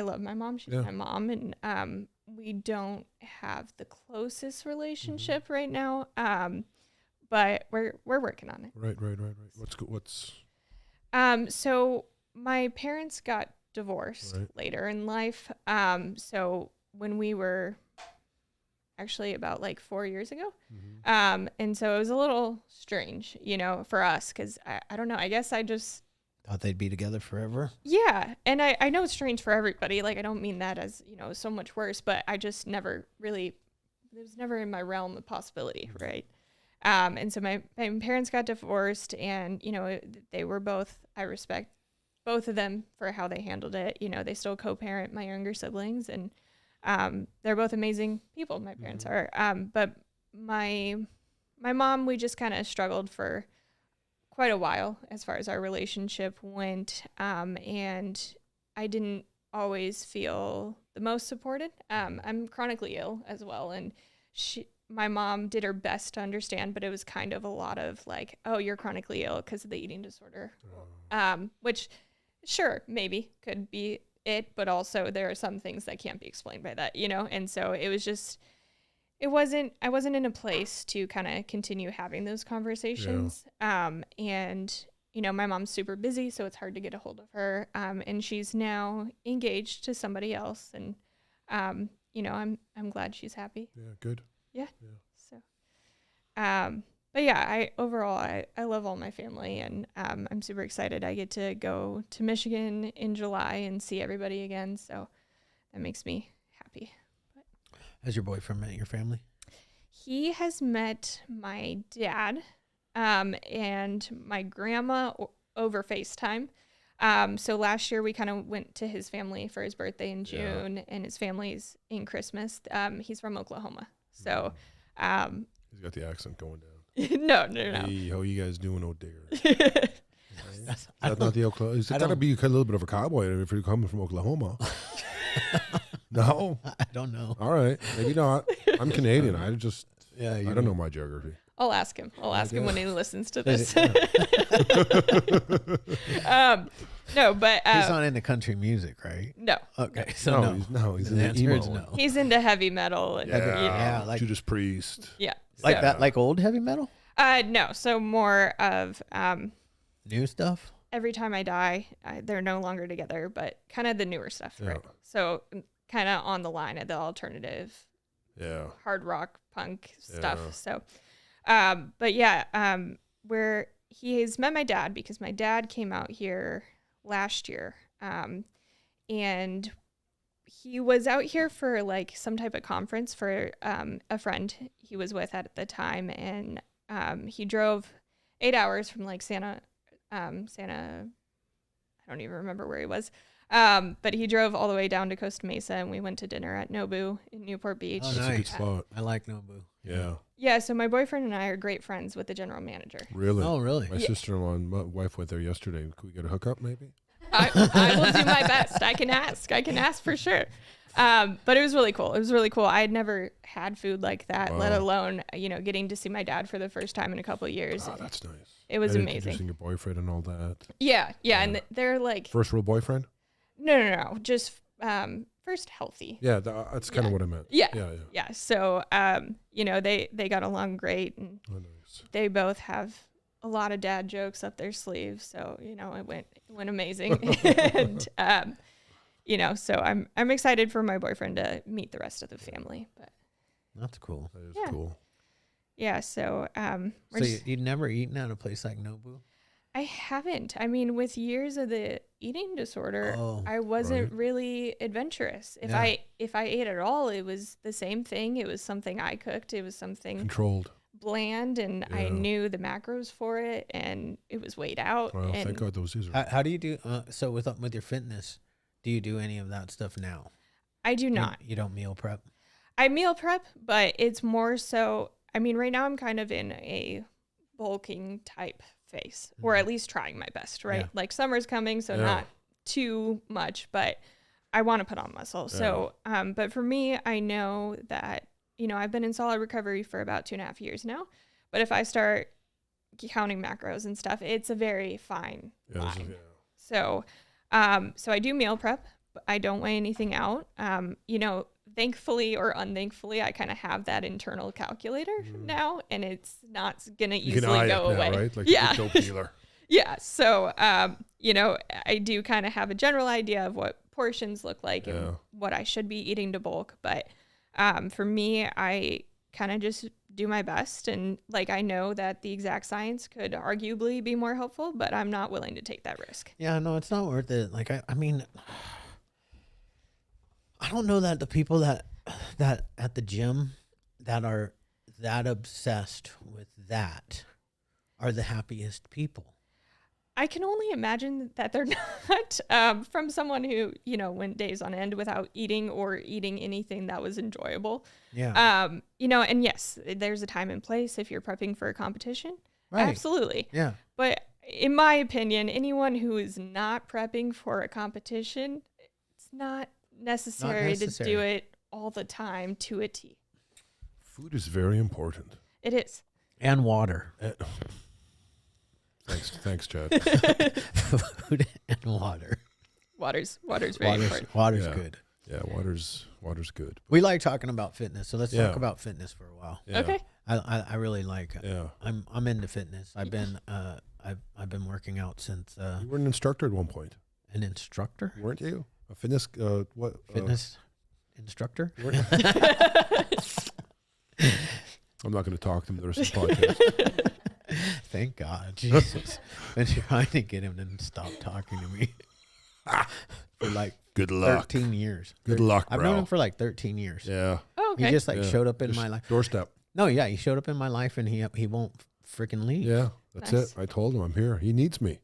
love my mom. She's Yeah. my mom, and we don't have the closest relationship right now. But we're working on it. Right. What's So my parents got divorced Right. later in life. So when we were actually about like 4 years ago. And so it was a little strange, for us, because I don't know, I guess I just Thought they'd be together forever. Yeah. And I know it's strange for everybody. Like, I don't mean that as, so much worse, but I just never really, it was never in my realm of possibility. Right. And so my parents got divorced, and, they were both, I respect both of them for how they handled it. They still co-parent my younger siblings, and they're both amazing people. My parents are. But my mom, we just kind of struggled for quite a while as far as our relationship went. And I didn't always feel the most supported. I'm chronically ill as well. And my mom did her best to understand, but it was kind of a lot of like, oh, you're chronically ill because of the eating disorder, which sure, maybe could be it, but also there are some things that can't be explained by that, And so it was just, I wasn't in a place to kind of continue having those conversations. And, my mom's super busy, so it's hard to get a hold of her. And she's now engaged to somebody else. And, I'm glad she's happy. Yeah, good. Yeah. Yeah. So, but yeah, I love all my family, and I'm super excited. I get to go to Michigan in July and see everybody again, so that makes me happy. Has your boyfriend met your family? He has met my dad and my grandma over FaceTime. So last year we kind of went to his family for his birthday in June, and his family's in Christmas. He's from Oklahoma, so he's got the accent going down. no. Hey, how you guys doing out there? That's not the Oklahoma. It's got to be a little bit of a cowboy if you're coming from Oklahoma. No, I don't know. all right, maybe not. I'm Canadian. I don't know my geography. I'll ask him. When he listens to this. No, but he's not into country music, right? No. Okay, so He's the in the emo. answer is no. He's into heavy metal. And, Yeah, like Judas Priest. Yeah. like So- that, like old heavy metal, No, so more of new stuff. Every Time I Die. They're no longer together, but kind of the newer stuff, right? So kind of on the line of the alternative, hard rock, punk stuff. So, but yeah, where he has met my dad, because my dad came out here last year, and he was out here for like some type of conference for a friend he was with at the time, and he drove 8 hours from like Santa, I don't even remember where he was, but he drove all the way down to Costa Mesa, and we went to dinner at Nobu in Newport Beach. Oh, That's a good spot. I like Nobu. Yeah. Yeah, so my boyfriend and I are great friends with the general manager. Really? Oh, really? My sister-in-law and my wife went there yesterday. Could we get a hookup, maybe? I will do my best. I can ask for sure. But it was really cool. I had never had food like that, let alone, getting to see my dad for the first time in a couple of years. Oh, that's nice. It was And amazing. introducing your boyfriend and all that. Yeah. And they're like, First real boyfriend? no, just first healthy. Yeah, that's kind of what I meant. Yeah. So, they got along great, and nice. they both have a lot of dad jokes up their sleeves. So, it went amazing. And, so I'm excited for my boyfriend to meet the rest of the family, but That's cool. That is cool. yeah. So, So you'd never eaten at a place like Nobu? I haven't. I mean, with years of the eating disorder, Oh, I wasn't really adventurous. If I ate at all, it was the same thing. It was something I cooked. It was something Controlled. bland, and I knew the macros for it, and it was weighed out. Well, and thank God those are. How do you do? So with your fitness, do you do any of that stuff now? I do not. You don't meal prep? I meal prep, but it's more so. I mean, right now I'm kind of in a bulking type phase, or at least trying my best, right? Yeah. Like summer's coming, so not too much, but I want to put on muscle. So, but for me, I know that, I've been in solid recovery for about 2.5 years now, but if I start counting macros and stuff, it's a very fine line. So, so I do meal prep, but I don't weigh anything out. Thankfully or unthankfully, I kind of have that internal calculator now, and it's not going to easily go away. Right? Like yeah. a dope dealer. Yeah. So, I do kind of have a general idea of what portions look like and what I should be eating to bulk. But for me, I kind of just do my best. And like, I know that the exact science could arguably be more helpful, but I'm not willing to take that risk. Yeah, no, it's not worth it. Like, I mean, I don't know that the people that at the gym that are that obsessed with that are the happiest people. I can only imagine that they're not, from someone who, went days on end without eating or eating anything that was enjoyable. Yeah. And yes, there's a time and place if you're prepping for a competition. Right. Absolutely. Yeah. But in my opinion, anyone who is not prepping for a competition, it's not necessary to do it all the time to a T. Food is very important. It is. And water. Thanks, Chad. Food and water. Water's very important. Water's good. Yeah, water's good. We like talking about fitness, so let's talk about fitness for a while. Yeah. Okay. I really like it. Yeah. I'm into fitness. I've been working out since You were an instructor at one point, an instructor? weren't you? A fitness Fitness instructor? I'm I'm not going to talk to him the rest of the podcast. Thank God. Jesus. Been trying to get him to stop talking to me for like Good luck. 13 years. Good luck, bro. I've known him for like 13 years. Yeah. Oh, okay. He just like Yeah. showed up in Just my life. Doorstep. No, yeah, he showed up in my life and he won't freaking leave. Yeah, that's Nice. it. I told him I'm here. He needs me.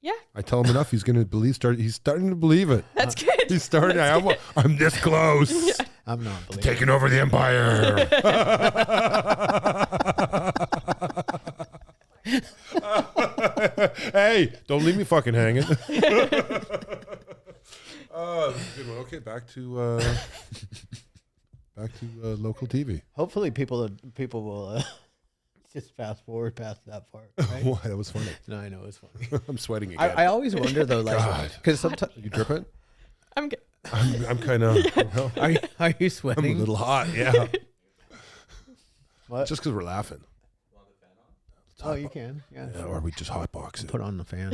Yeah. I tell him enough. He's going to believe. He's starting to believe it. That's good. He's starting. I'm this close. I'm not believing. Taking over the empire. Hey, don't leave me fucking hanging. Oh, this is a good one. Okay, back to local TV. Hopefully people will just fast forward past that part. Right? Why? That was funny. No, I know it's funny. I'm sweating again. I always wonder though, like, God. because sometimes You dripping? I'm good. I'm kind of. are you I'm a sweating? little hot. Yeah. What? Just because we're laughing. Oh, you can. Yeah. Yeah, or we just hotbox it. Put on the fan.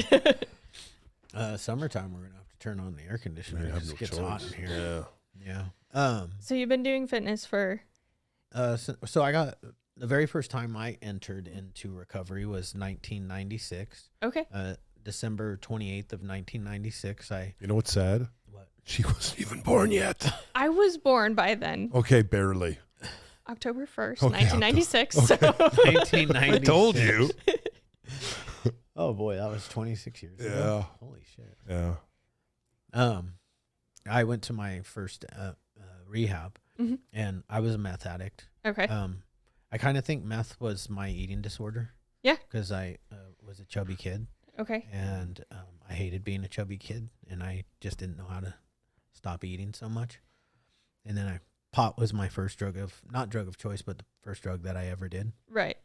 Summertime, we're gonna have to turn on the air conditioner. I It have just no gets choice. hot in here. Yeah. Yeah. So you've been doing fitness for So I got the very first time I entered into recovery was 1996. okay. December 28th of 1996. You know what's sad? What? She wasn't even born yet. I was born by then, Okay, barely. October 1st, Okay, 1996. okay. So 1996. I told you. Oh boy, that was 26 years ago. Yeah. Holy shit. Yeah. I went to my first rehab, Mhm. and I was a meth addict. okay. I kind of think meth was my eating disorder. Yeah. Because I was a chubby kid, Okay. and I hated being a chubby kid, and I just didn't know how to stop eating so much. And then pot was my first not drug of choice, but the first drug that I ever did. Right.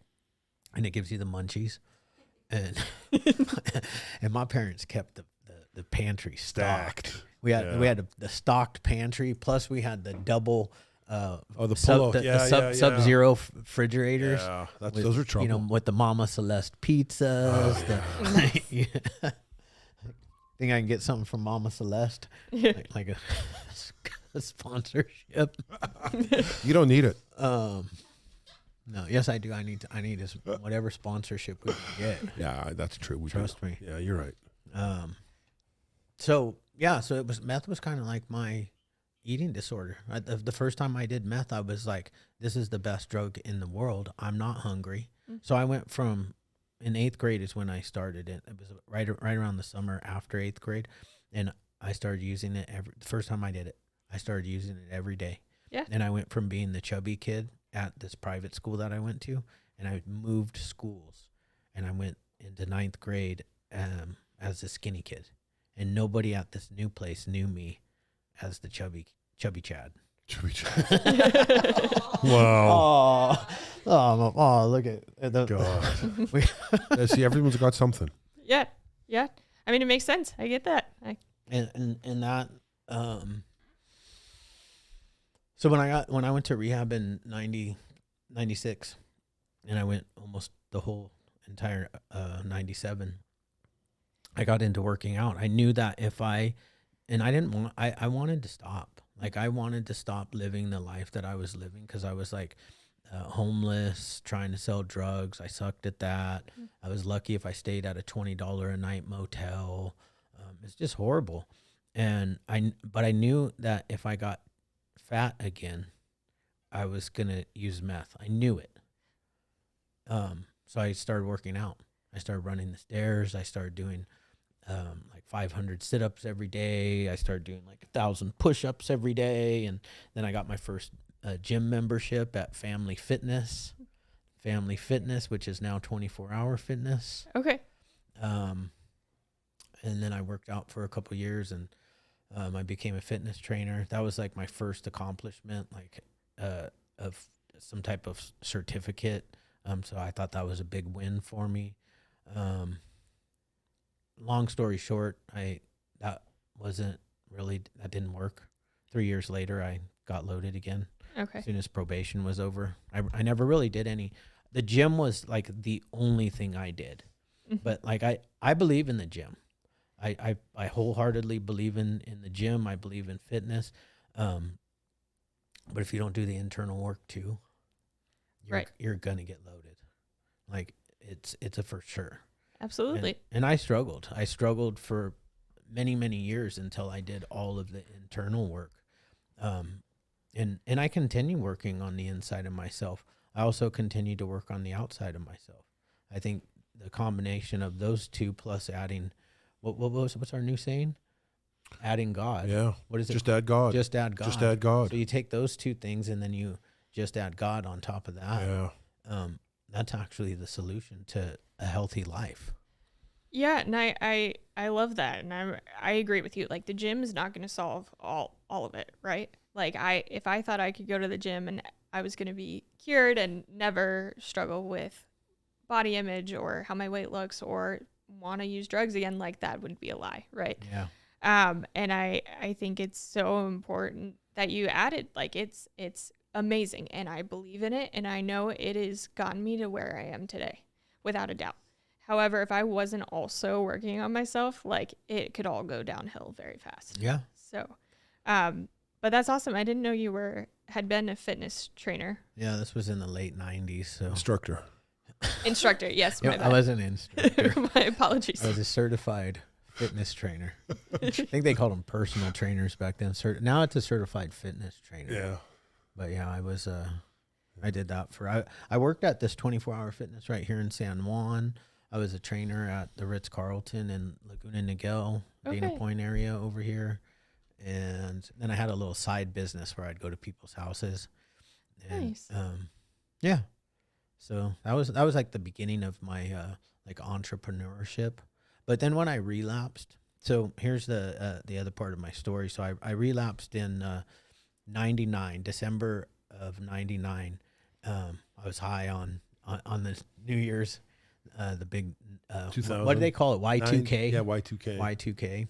And it gives you the munchies. And and my parents kept the pantry stocked. We had the stocked pantry, plus we had the double the pull-out. Sub-Zero refrigerators. Yeah, with, those are trouble. You know, with the Mama Celeste pizzas. Yeah. Think I can get something from Mama Celeste, like a sponsorship. You don't need it. No, yes, I do. I need whatever sponsorship we can get. Yeah, that's true. We Trust do. me. Yeah, you're right. So meth was kind of like my eating disorder. The first time I did meth, I was like, this is the best drug in the world. I'm not hungry. Mm-hmm. So I went from, in 8th grade is when I started it. It was right around the summer after 8th grade. And I started using it the first time I did it, I started using it every day. Yeah. And I went from being the chubby kid at this private school that I went to, and I moved schools, and I went into 9th grade as a skinny kid, and nobody at this new place knew me as the chubby Chad. Chubby Chad. Wow. Oh, look at the God. we, Yeah, see, everyone's got something. Yeah. Yeah. I mean, it makes sense. I get that. and that so when I went to rehab in 96, and I went almost the whole entire 97, I got into working out. I knew that I wanted to stop. Like, I wanted to stop living the life that I was living, because I was like homeless, trying to sell drugs. I sucked at that. I was lucky if I stayed at a $20 a night motel. It's just horrible. But I knew that if I got fat again, I was gonna use meth. I knew it. So I started working out. I started running the stairs. I started doing like 500 sit-ups every day. I started doing like 1,000 push-ups every day, and then I got my first gym membership at Family Fitness, which is now 24-hour fitness. Okay. And then I worked out for a couple years, and I became a fitness trainer. That was like my first accomplishment, like of some type of certificate. So I thought that was a big win for me. Long story short, that didn't work. 3 years later, I got loaded again. Okay. As soon as probation was over, I never really did any. The gym was like the only thing I did. Mm-hmm. But like I believe in the gym. I wholeheartedly believe in the gym. I believe in fitness. But if you don't do the internal work too, you're going to get loaded. Like it's a for sure. Absolutely. And I struggled for many, many years until I did all of the internal work. And I continue working on the inside of myself. I also continue to work on the outside of myself. I think the combination of those two plus adding, what's our new saying? Adding God. Yeah. What is it? Just add God. Just add God. Just add God. So you take those two things and then you just add God on top of that. Yeah. That's actually the solution to a healthy life. Yeah, and I love that, and I agree with you. Like the gym is not going to solve all of it, right? Like if I thought I could go to the gym and I was going to be cured and never struggle with body image or how my weight looks or want to use drugs again, like that would be a lie, right? Yeah. And I think it's so important that you added, like it's amazing, and I believe in it, and I know it has gotten me to where I am today, without a doubt. However, if I wasn't also working on myself, like it could all go downhill very fast. Yeah. So, but that's awesome. I didn't know you had been a fitness trainer. Yeah, this was in the late 90s. So Instructor, yes. My bad. I was an instructor. My apologies. I was a certified fitness trainer. I think they called them personal trainers back then. Now it's a certified fitness trainer. Yeah. But yeah, I did that I worked at this 24-hour fitness right here in San Juan. I was a trainer at the Ritz-Carlton in Laguna Niguel, Dana Point area over here. And then I had a little side business where I'd go to people's houses. And, nice. Yeah. So that was like the beginning of my like entrepreneurship. But then when I relapsed, so here's the other part of my story. So I relapsed in 99, December of 99. I was high on the New Year's, the big 2000. What do they call it? Y2K. Yeah, Y2K. Y2K.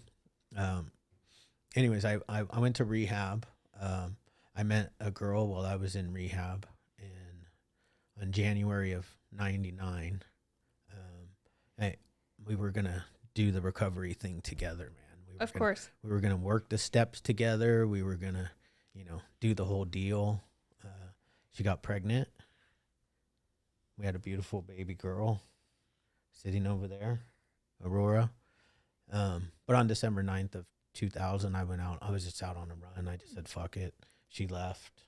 Anyways, I went to rehab. I met a girl while I was in rehab in January of 99. We were gonna do the recovery thing together, man. Of course. We were gonna work the steps together. We were gonna, do the whole deal. She got pregnant. We had a beautiful baby girl sitting over there, Aurora. But on December 9th of 2000, I went out. I was just out on a run. I just said, fuck it. She left.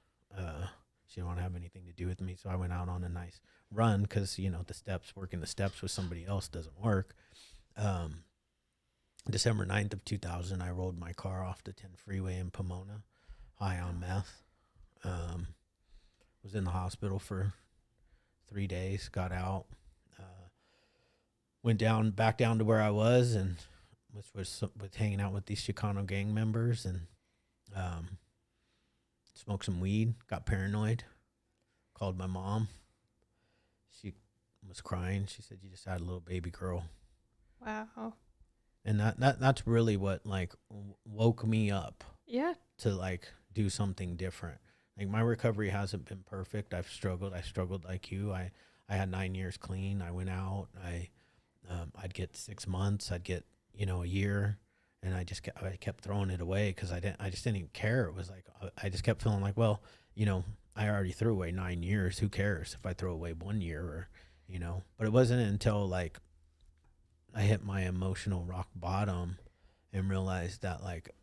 She didn't want to have anything to do with me. So I went out on a nice run because, working the steps with somebody else doesn't work. December 9th of 2000, I rolled my car off the 10 freeway in Pomona, high on meth. Was in the hospital for 3 days, got out, went back down to where I was, and which was with hanging out with these Chicano gang members, and smoked some weed, got paranoid, called my mom. She was crying. She said, "You just had a little baby girl." Wow. And that's really what like woke me up. Yeah. To like do something different. Like my recovery hasn't been perfect. I've struggled. I struggled like you. I had 9 years clean. I went out. I'd get 6 months. I'd get a year, and I kept throwing it away because I just didn't even care. It was like I just kept feeling like, well, I already threw away 9 years. Who cares if I throw away 1 year or But it wasn't until like I hit my emotional rock bottom and realized that like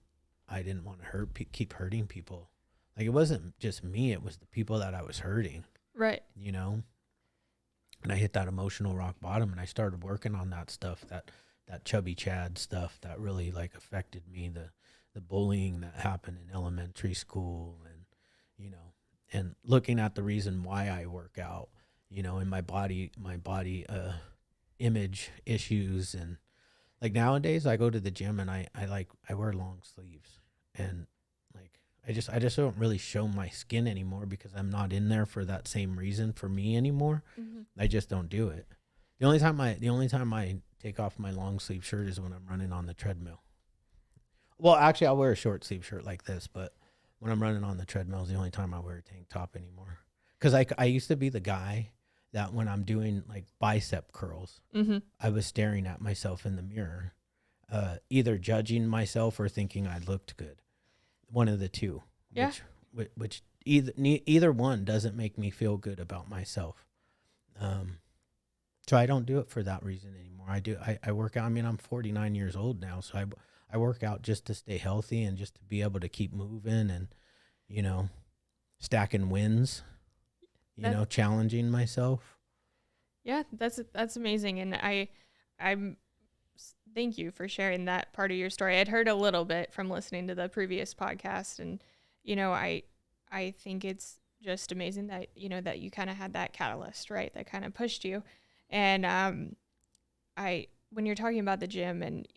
I didn't want to keep hurting people. Like it wasn't just me, it was the people that I was hurting. Right. And I hit that emotional rock bottom, and I started working on that stuff, that chubby Chad stuff that really like affected me, the bullying that happened in elementary school, and looking at the reason why I work out, in my body image issues. And like nowadays I go to the gym and I wear long sleeves, and like I just don't really show my skin anymore because I'm not in there for that same reason for me anymore. Mm-hmm. I just don't do it. The only time I take off my long sleeve shirt is when I'm running on the treadmill. Well, actually I'll wear a short sleeve shirt like this, but when I'm running on the treadmill is the only time I wear a tank top anymore. Cause I used to be the guy that when I'm doing like bicep curls, mm-hmm. I was staring at myself in the mirror, either judging myself or thinking I looked good. One of the two. Yeah. Which either one doesn't make me feel good about myself. So I don't do it for that reason anymore. I work out. I mean, I'm 49 years old now, so I work out just to stay healthy and just to be able to keep moving and, stacking wins, challenging myself. Yeah, that's amazing. And I'm thank you for sharing that part of your story. I'd heard a little bit from listening to the previous podcast, and, I think it's just amazing that, that you kind of had that catalyst, right? That kind of pushed you. And, when you're talking about the gym and,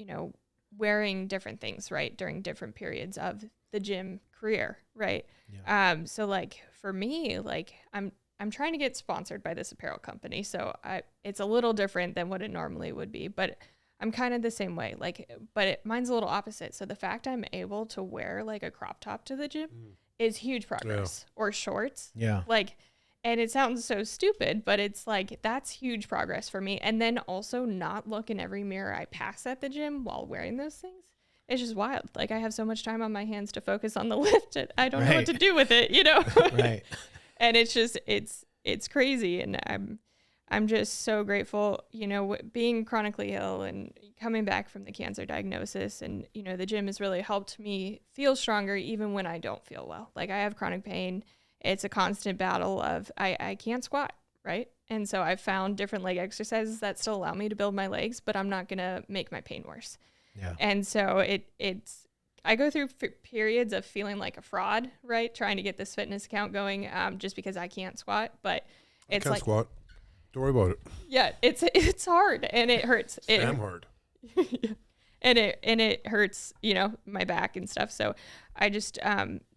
wearing different things, right, during different periods of the gym career, right? Yeah. So like for me, like I'm trying to get sponsored by this apparel company. So it's a little different than what it normally would be, but I'm kind of the same way. Mine's a little opposite. So the fact I'm able to wear like a crop top to the gym is huge progress. Yeah. Or shorts. Yeah. And it sounds so stupid, but it's like, that's huge progress for me. And then also not look in every mirror I pass at the gym while wearing those things. It's just wild. Like I have so much time on my hands to focus on the lift. I don't know what to do with it, Right. And it's just, it's crazy. And I'm just so grateful, being chronically ill and coming back from the cancer diagnosis. And, the gym has really helped me feel stronger even when I don't feel well. Like I have chronic pain. It's a constant battle of I can't squat, right? And so I've found different leg exercises that still allow me to build my legs, but I'm not going to make my pain worse. Yeah. And so I go through periods of feeling like a fraud, right? Trying to get this fitness account going just because I can't squat, but it's I can't squat. Don't worry about it. Yeah, it's hard and it hurts. It's damn hard. Yeah. And it hurts, my back and stuff. So I just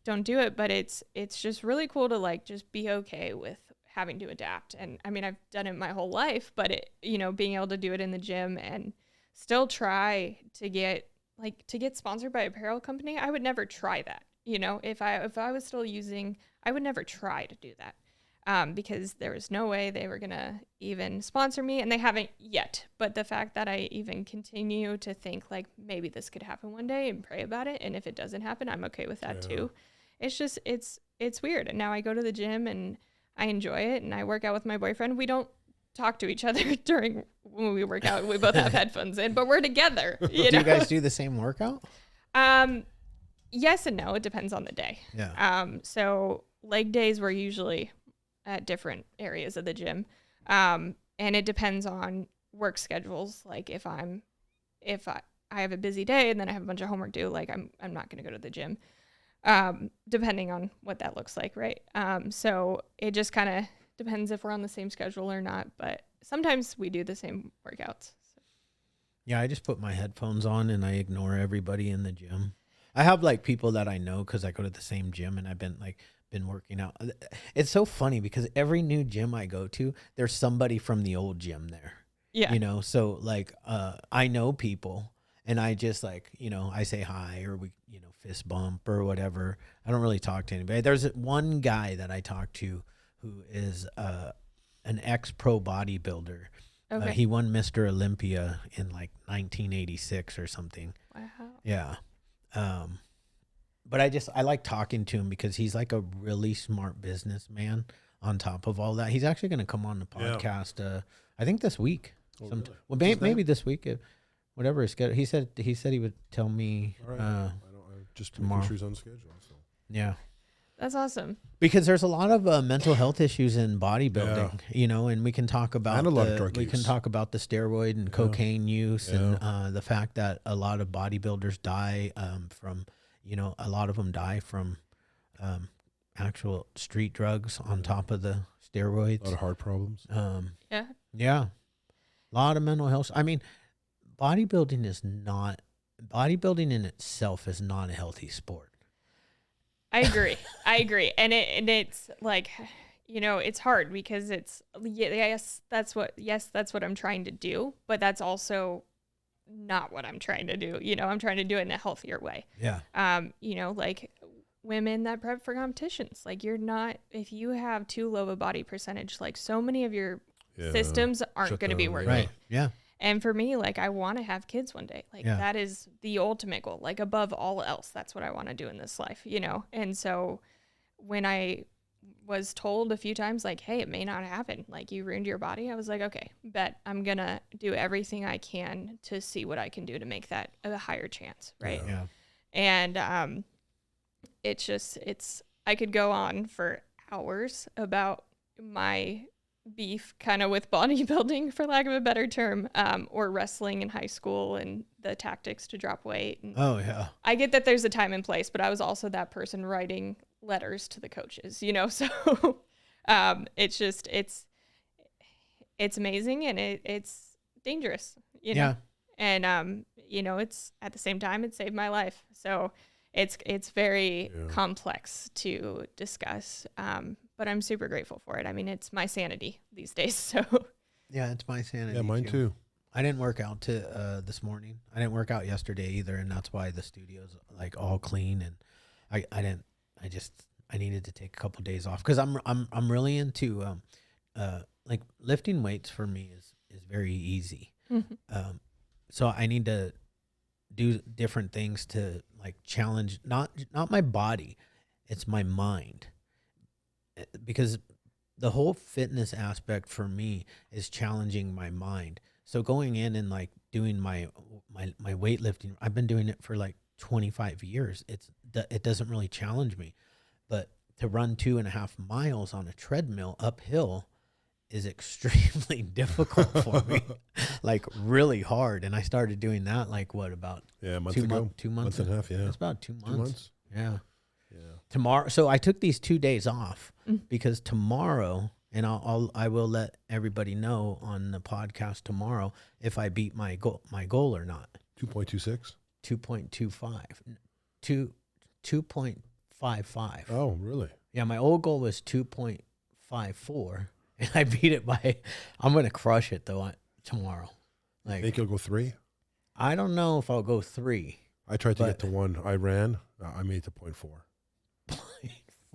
don't do it, but it's just really cool to like just be okay with having to adapt. And I mean, I've done it my whole life, but being able to do it in the gym and still try to get sponsored by an apparel company, I would never try that. If I was still using, I would never try to do that. Because there was no way they were going to even sponsor me, and they haven't yet. But the fact that I even continue to think like maybe this could happen one day and pray about it, and if it doesn't happen, I'm okay with that too. It's just, it's weird. And now I go to the gym and I enjoy it, and I work out with my boyfriend. We don't talk to each other when we work out. We both have headphones in, but we're together. Do you guys do the same workout? Yes and no. It depends on the day. Yeah. So leg days were usually at different areas of the gym. And it depends on work schedules. Like if I have a busy day and then I have a bunch of homework due, like I'm not going to go to the gym. Depending on what that looks like. Right. So it just kind of depends if we're on the same schedule or not, but sometimes we do the same workouts. So. Yeah. I just put my headphones on and I ignore everybody in the gym. I have like people that I know cause I go to the same gym and I've been working out. It's so funny because every new gym I go to, there's somebody from the old gym there. Yeah. So like, I know people and I just like, I say hi or we, fist bump or whatever. I don't really talk to anybody. There's one guy that I talk to who is, an ex-pro bodybuilder. Okay. He won Mr. Olympia in like 1986 or something. Wow. Yeah. But I like talking to him because he's like a really smart businessman on top of all that. He's actually going to come on the podcast, I think this week. Really? Well, maybe this week, whatever his schedule. He said he would tell me I just tomorrow. Making sure he's on schedule. So. Yeah. That's awesome. Because there's a lot of mental health issues in bodybuilding, and we can talk about and a lot of drug use. We can talk about the steroid and cocaine use and the fact that a lot of bodybuilders die from, a lot of them die from actual street drugs on top of the steroids. A lot of heart problems. Yeah. A lot of mental health. I mean, bodybuilding in itself is not a healthy sport. I agree. And it's like, it's hard because it's, that's what I'm trying to do, but that's also not what I'm trying to do. I'm trying to do it in a healthier way. Yeah. Like women that prep for competitions, like if you have too low of a body percentage, like so many of your systems aren't going to be working. Right. Yeah. And for me, like I want to have kids one day. Like that is the ultimate goal. Like above all else, that's what I want to do in this life, And so when I was told a few times, like, hey, it may not happen, like you ruined your body, I was like, okay, bet I'm gonna do everything I can to see what I can do to make that a higher chance, right? Yeah. And I could go on for hours about my beef kind of with bodybuilding, for lack of a better term, or wrestling in high school and the tactics to drop weight. And Oh yeah. I get that there's a time and place, but I was also that person writing letters to the coaches, you know, so it's amazing, and it's dangerous, you know. Yeah. And you know, it's at the same time it saved my life, so it's very complex to discuss, but I'm super grateful for it. I mean, it's my sanity these days. So Yeah, it's my sanity. Yeah, mine too. I didn't work out this morning. I didn't work out yesterday either, and that's why the studio's like all clean. And I needed to take a couple days off because I'm really into like lifting weights for me is very easy. mm-hmm. So I need to do different things to like challenge not my body, it's my mind, because the whole fitness aspect for me is challenging my mind. So going in and like doing my weightlifting, I've been doing it for like 25 years. It doesn't really challenge me, but to run 2.5 miles on a treadmill uphill is extremely difficult for me, like really hard. And I started doing that like what, about a month 2 ago, months, 2 months month and a half. Yeah, it's about 2 months. 2 months. Yeah. Yeah. Tomorrow, so I took these 2 days off because tomorrow, and I will let everybody know on the podcast tomorrow if I beat my goal or not. 2.26. 2.25. 2.55. Oh, really? Yeah, my old goal was 2.54, and I beat it by. I'm gonna crush it though tomorrow. Like, Think you'll go 3? I don't know if I'll go 3. I tried to get to 1. I ran. I made it to 0.4.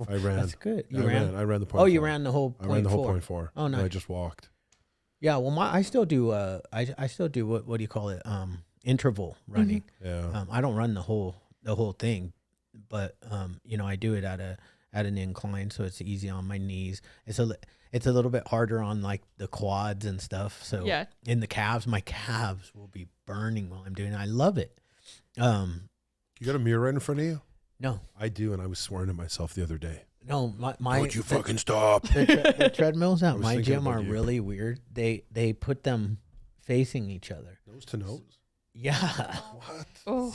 I ran. That's good. I ran the 0.4. Oh, you ran the whole 0.4. I ran the whole 0.4. Oh, nice. And I just walked. Yeah, well, I still do. I still do what do you call it? Interval running. Yeah. I don't run the whole thing, but you know, I do it at an incline, so it's easy on my knees. It's a little bit harder on like the quads and stuff. So Yeah. in the calves, my calves will be burning while I'm doing it. I love it. You got a mirror right in front of you? No, I do, and I was swearing at myself the other day. no, my Don't you fucking stop. the treadmills at was my thinking gym about are you. really weird. They put them facing each other. Nose to nose? Yeah. What? Oh,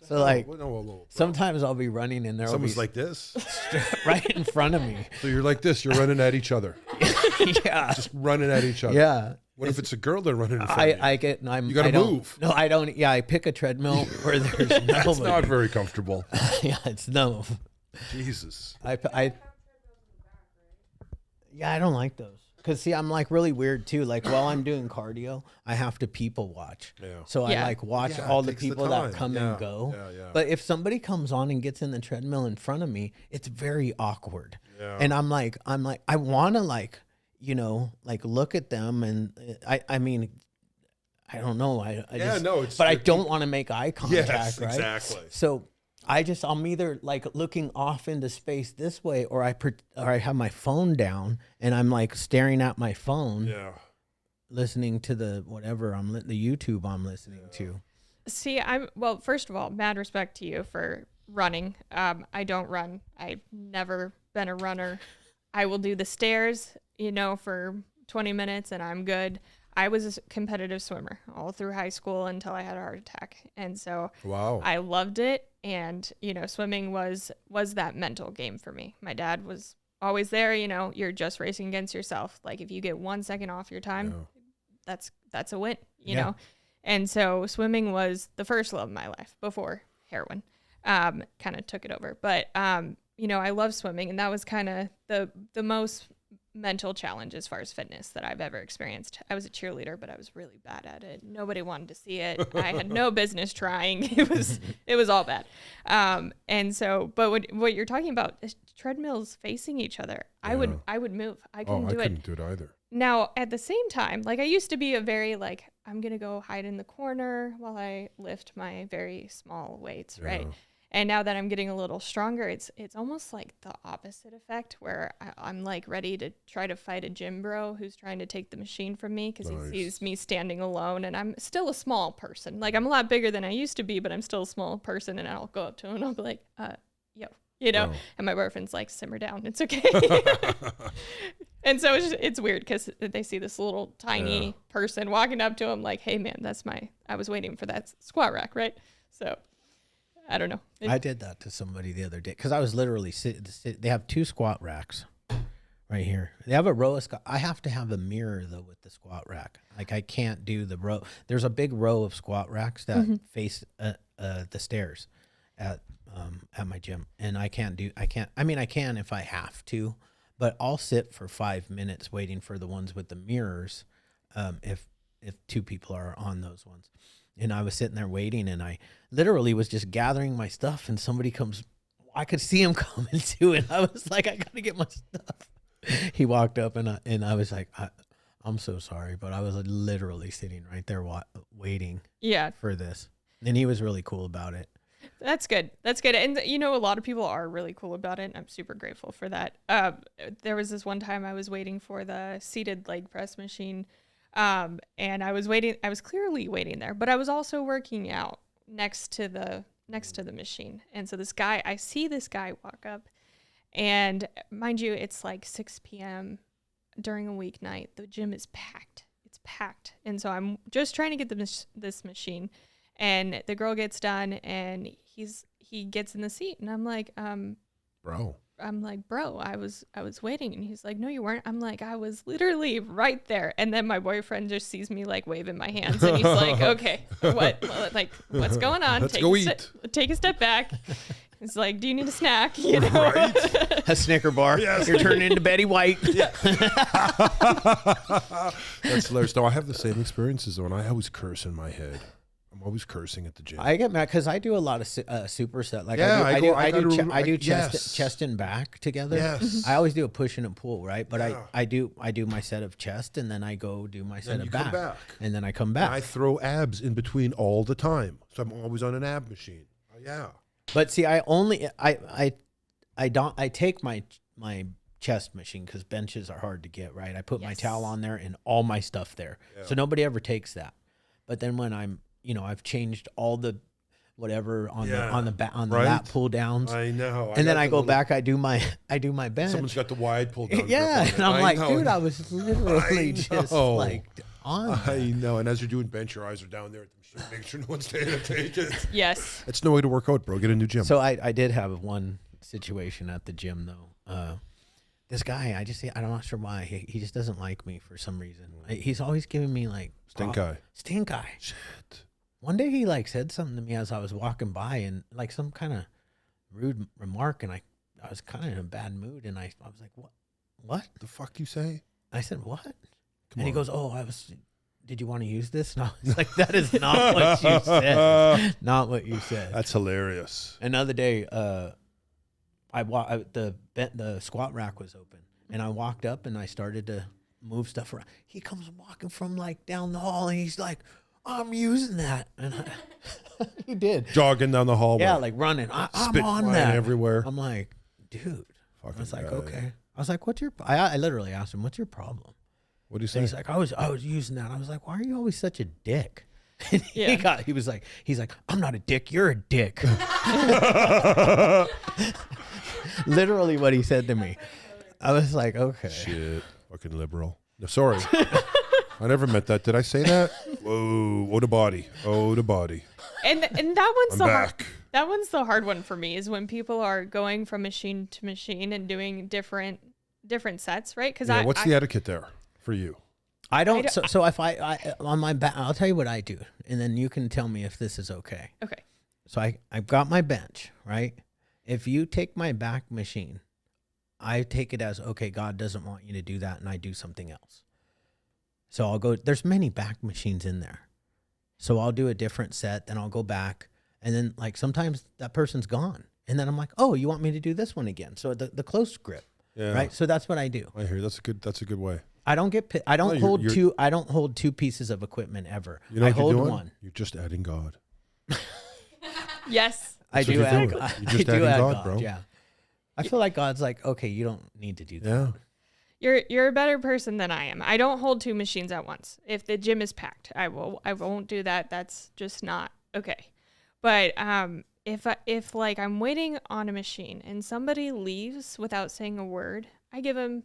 So like No. sometimes I'll be running and there will be Someone's like this. right in front of me. So you're like this. You're running at each other. Yeah. Just running at each other. Yeah. What if it's a girl they're running in front of you? I get, and I'm, You gotta I don't- move. No, I don't. Yeah, I pick a treadmill where there's no. That's not very comfortable. Yeah, it's no. Jesus. Yeah, I don't like those. Cause see, I'm like really weird too. Like while I'm doing cardio, I have to people watch. Yeah. So Yeah. I like watch Yeah, all it the takes the people that time. come Yeah, and go. yeah. But if somebody comes on and gets in the treadmill in front of me, it's very awkward. Yeah. And I'm like, I want to like, you know, like look at them, and I mean, I don't know. I Yeah, just, no, it's- but I don't want to make eye contact. Yes, right? exactly. So I'm either like looking off into space this way, or I have my phone down and I'm like staring at my phone, Yeah. listening to the YouTube I'm listening to. see, well, first of all, mad respect to you for running. I don't run. I've never been a runner. I will do the stairs, you know, for 20 minutes and I'm good. I was a competitive swimmer all through high school until I had a heart attack. And so Wow. I loved it. And, you know, swimming was that mental game for me. My dad was always there, you know, you're just racing against yourself. Like if you get 1 second off your time, that's a win, you know? And so swimming was the first love of my life before heroin, kind of took it over. But, you know, I love swimming, and that was kind of the most mental challenge as far as fitness that I've ever experienced. I was a cheerleader, but I was really bad at it. Nobody wanted to see it. I had no business trying. It was all bad. And so, but what you're talking about is treadmills facing each other. I would move. I couldn't do it. I couldn't do it either. Now, at the same time, like I used to be a very like, I'm going to go hide in the corner while I lift my very small weights, right? And now that I'm getting a little stronger, it's almost like the opposite effect where I'm like ready to try to fight a gym bro who's trying to take the machine from me because he sees me standing alone, and I'm still a small person. Like, I'm a lot bigger than I used to be, but I'm still a small person, and I'll go up to him and I'll be like, yo, you know, and my boyfriend's like, simmer down, it's okay. And so it's weird because they see this little tiny person walking up to him like, hey man, I was waiting for that squat rack, right? So I don't know. I did that to somebody the other day because I was literally they have 2 squat racks right here. They have a row of I have to have a mirror though with the squat rack. Like, I can't do the row. There's a big row of squat racks that face the stairs at my gym, and I can't. I mean, I can if I have to, but I'll sit for 5 minutes waiting for the ones with the mirrors, if 2 people are on those ones. And I was sitting there waiting, and I literally was just gathering my stuff, and somebody comes. I could see him coming too, and I was like, I gotta get my stuff. He walked up, and I was like, I'm so sorry, but I was literally sitting right there waiting for this, and he was really cool about it. That's good. That's good. And, you know, a lot of people are really cool about it, and I'm super grateful for that. There was this one time I was waiting for the seated leg press machine, and I was clearly waiting there, but I was also working out next to the machine. And so I see this guy walk up, and mind you, it's like 6 p.m. during a weeknight. The gym is packed. It's packed. And so I'm just trying to get this machine, and the girl gets done, and he gets in the seat, and I'm like, bro, I was waiting. And he's like, no, you weren't. I'm like, I was literally right there. And then my boyfriend just sees me like waving my hands, and he's like, okay, what's going on? Let's go eat. Take a step back. He's like, do you need a snack? You know? Right. A Snicker bar. Yes. You're turning into Betty White. Yeah. That's hilarious. No, I have the same experiences though, and I always curse in my head. I'm always cursing at the gym. I get mad because I do a lot of superset. Like, I do chest and back together. Yes. I always do a push and a pull, right? But I do my set of chest, and then I go do my set of back, and then I come back. And I throw abs in between all the time, so I'm always on an ab machine. Yeah. But see, I take my chest machine because benches are hard to get, right? I put my towel on there and all my stuff there, so nobody ever takes that. But then when I've changed all the whatever on the lat pull downs. I know. And then I go back. I do my bench. Someone's got the wide pull down. Yeah, and I'm like, dude, I was literally just like on. I know. And as you're doing bench, your eyes are down there at the machine. Make sure no one's taking it. Yes. It's no way to work out, bro. Get a new gym. So I did have one situation at the gym though. This guy, I'm not sure why. He just doesn't like me for some reason. He's always giving me like stink eye. Shit. One day he like said something to me as I was walking by, and like some kind of rude remark, and I was kind of in a bad mood, and I was like, what the fuck you say? I said, what? He goes, did you want to use this? And I was like, that is not what you said. Not what you said. That's hilarious. Another day, the squat rack was open, and I walked up and I started to move stuff around. He comes walking from like down the hall, and he's like, I'm using that. And he did. Jogging down the hallway. Yeah, like running. I'm on that. Everywhere. I'm like, dude. Fucking I was like, guy. okay. I was like, I literally asked him, what's your problem? What do you say? And he's like, I was using that. I was like, why are you always such a dick? And he's like, I'm not a dick. You're a dick. Literally what he said to me. I was like, okay. Shit. Fucking liberal. No, sorry. I never meant that. Did I say that? Whoa. Oh, the body. And that one's back. That one's the hard one for me, is when people are going from machine to machine and doing different sets, right? Because what's the etiquette there for you? I don't. So if I on my back, I'll tell you what I do, and then you can tell me if this is okay. Okay. So I've got my bench, right? If you take my back machine, I take it as, okay, God doesn't want you to do that, and I do something else. So I'll go, there's many back machines in there. So I'll do a different set, then I'll go back, and then like sometimes that person's gone. And then I'm like, oh, you want me to do this one again? So the close grip, right? So that's what I do. I hear that's a good way. I don't hold two pieces of equipment ever. You know I what hold you're doing? one. You're just adding God. Yes. I That's what do you're add, doing. I You're just do adding add God, God, bro. yeah. I feel like God's like, okay, you don't need to do that. Yeah. You're a better person than I am. I don't hold 2 machines at once. If the gym is packed, I won't do that. That's just not okay. But if like I'm waiting on a machine and somebody leaves without saying a word, I give them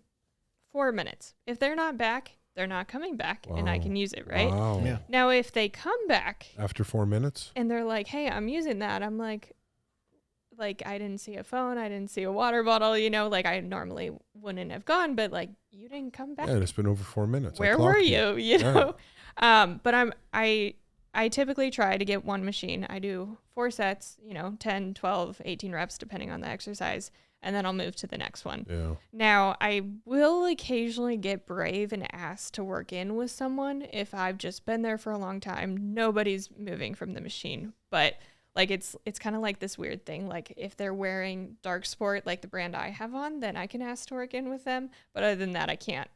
4 minutes. If they're not back, they're not coming back, and I can use it, right? Wow. Yeah. Now, if they come back After 4 minutes? and they're like, "Hey, I'm using that," I'm like I didn't see a phone, I didn't see a water bottle, like I normally wouldn't have gone, but like you didn't come back. Yeah, and it's been over 4 minutes. I Where were clocked you? Yeah. But I typically try to get one machine. I do 4 sets, 10, 12, 18 reps, depending on the exercise. And then I'll move to the next one. Yeah. Now, I will occasionally get brave and ask to work in with someone if I've just been there for a long time. Nobody's moving from the machine. But like it's kind of like this weird thing. Like if they're wearing Dark Sport, like the brand I have on, then I can ask to work in with them. But other than that, I can't.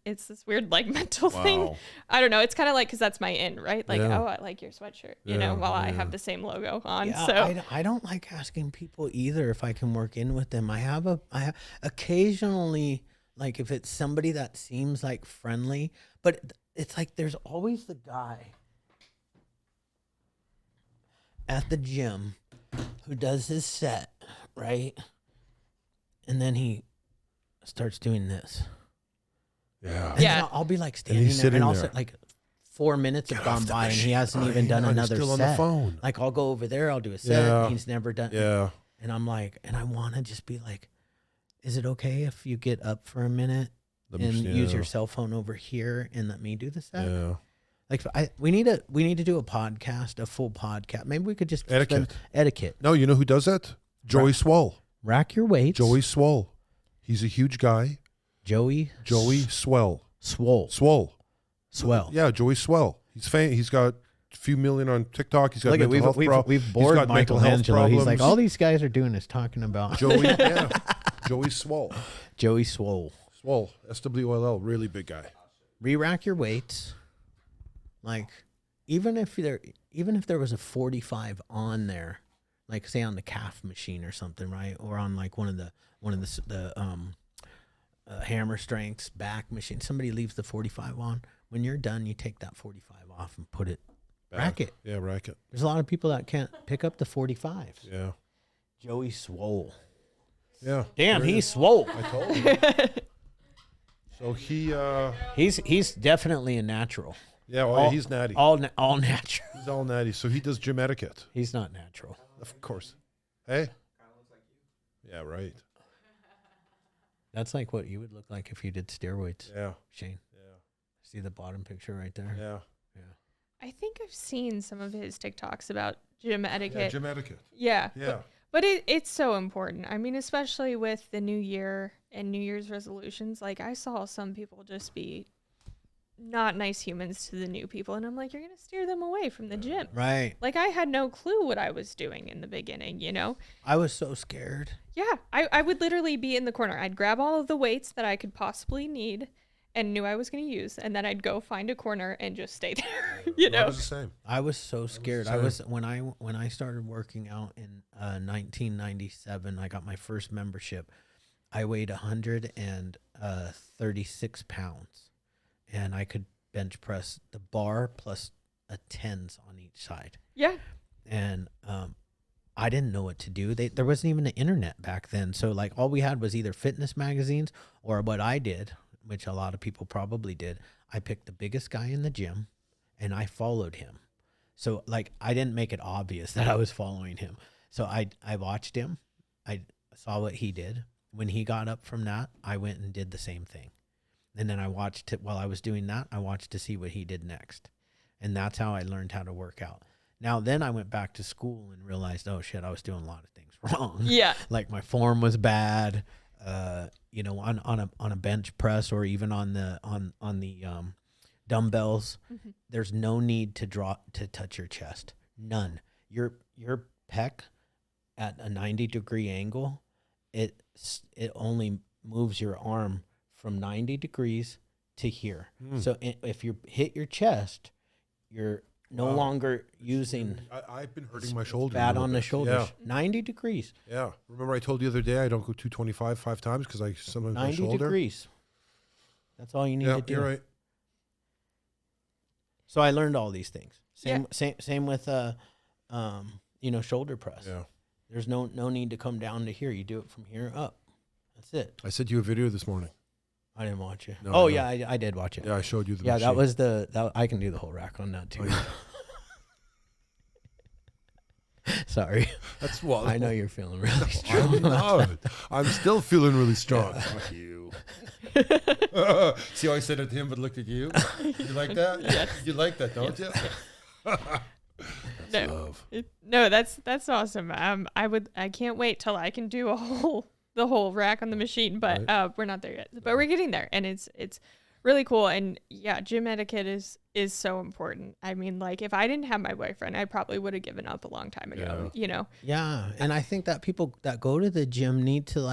It's this weird like mental thing. I don't know. It's kind of like, because that's my in, right? Like, Yeah. oh, I like your sweatshirt, Yeah, while I yeah. have the same logo on. Yeah, So I don't like asking people either if I can work in with them. I have occasionally, like if it's somebody that seems like friendly, but it's like there's always the guy at the gym who does his set, right? And then he starts doing this. Yeah. And then I'll be like standing he's there sitting and I'll there. sit like 4 minutes have Get gone off the by and he machine. hasn't Oh, even done yeah, he's another still on set. the phone. Like I'll go over there, I'll do a set. Yeah. And he's never done. Yeah. And I'm like, and I want to just be like, is it okay if you get up for a minute and use your cell phone over here and let me do the set? Yeah. Like we need to do a podcast, a full podcast. Maybe we could just Etiquette. Etiquette. No, you know who does that? Joey Swole. Rack your weights. Joey Swole. He's a huge guy. Joey Swell. Swole. Swell. Yeah, Joey Swell. He's got a few million on TikTok. He's got Look, mental health we've He's bored got mental health Michelangelo. He's like, problems. all these guys are doing is talking about Joey, yeah. Joey Swole. Joey Swole. Swole. SWLL. Really big guy. Re-rack your weights. Like, even if there was a 45 on there, like say on the calf machine or something, right? Or on like one of the hammer strengths back machine. Somebody leaves the 45 on. When you're done, you take that 45 off and put it, rack it. Yeah, rack it. There's a lot of people that can't pick up the 45s. Yeah. Joey Swole. Yeah. Damn, There it he's is. swole. I told you. So He's definitely a natural. yeah, well, he's natty. All natural. He's all natty. So he does gym etiquette. He's not natural. Of course. Hey? Yeah, right. That's like what you would look like if you did steroids, Yeah. Shane. Yeah. See the bottom picture right there? Yeah. I think I've seen some of his TikToks about gym etiquette. Yeah, gym etiquette. Yeah. Yeah. But it's so important. I mean, especially with the new year and New Year's resolutions. Like, I saw some people just be not nice humans to the new people. And I'm like, you're going to steer them away from the gym. Right. Like, I had no clue what I was doing in the beginning, I was so scared. Yeah. I would literally be in the corner. I'd grab all of the weights that I could possibly need and knew I was going to use. And then I'd go find a corner and just stay there, I was the same. I was so scared. same. I was when I started working out in 1997. I got my first membership. I weighed 136 pounds, and I could bench press the bar plus a tens on each side. Yeah. And I didn't know what to do. There wasn't even the internet back then, so like all we had was either fitness magazines or what I did, which a lot of people probably did. I picked the biggest guy in the gym, and I followed him. So like I didn't make it obvious that I was following him. So I watched him. I saw what he did. When he got up from that, I went and did the same thing. And then I watched it while I was doing that. I watched to see what he did next. And that's how I learned how to work out. Now, then I went back to school and realized, oh shit, I was doing a lot of things wrong. Yeah. Like my form was bad. On a bench press or even on the dumbbells, there's no need to touch your chest. None. Your pec at a 90-degree angle, it only moves your arm from 90 degrees to here. So if you hit your chest, your no longer using I've been hurting my shoulder. fat on the shoulders. Yeah. 90 degrees. Yeah. Remember I told you the other day I don't go 225 5 times because I sometimes my 90 shoulder. degrees. That's all you need to do. You're right. So I learned all these things. Yeah. Same with shoulder press. Yeah. There's no need to come down to here. You do it from here up. That's it. I sent you a video this morning. I didn't watch it. No, Oh no. yeah, I did watch it. Yeah, I showed you the Yeah, machine. that was that. I can do the whole rack on that too. Oh, yeah. Sorry, That's well. I know you're feeling really strong. I'm not. I'm still feeling really strong. Fuck you. See how I said it to him but looked at you? You like that? Yes. You like that, don't you? No. Love. No, that's awesome. I can't wait till I can do the whole rack on the machine, but we're not there yet. But we're getting there, and it's really cool. And yeah, gym etiquette is so important. I mean, like if I didn't have my boyfriend, I probably would have given up a long time ago. Yeah. You know. Yeah, and I think that people that go to the gym need to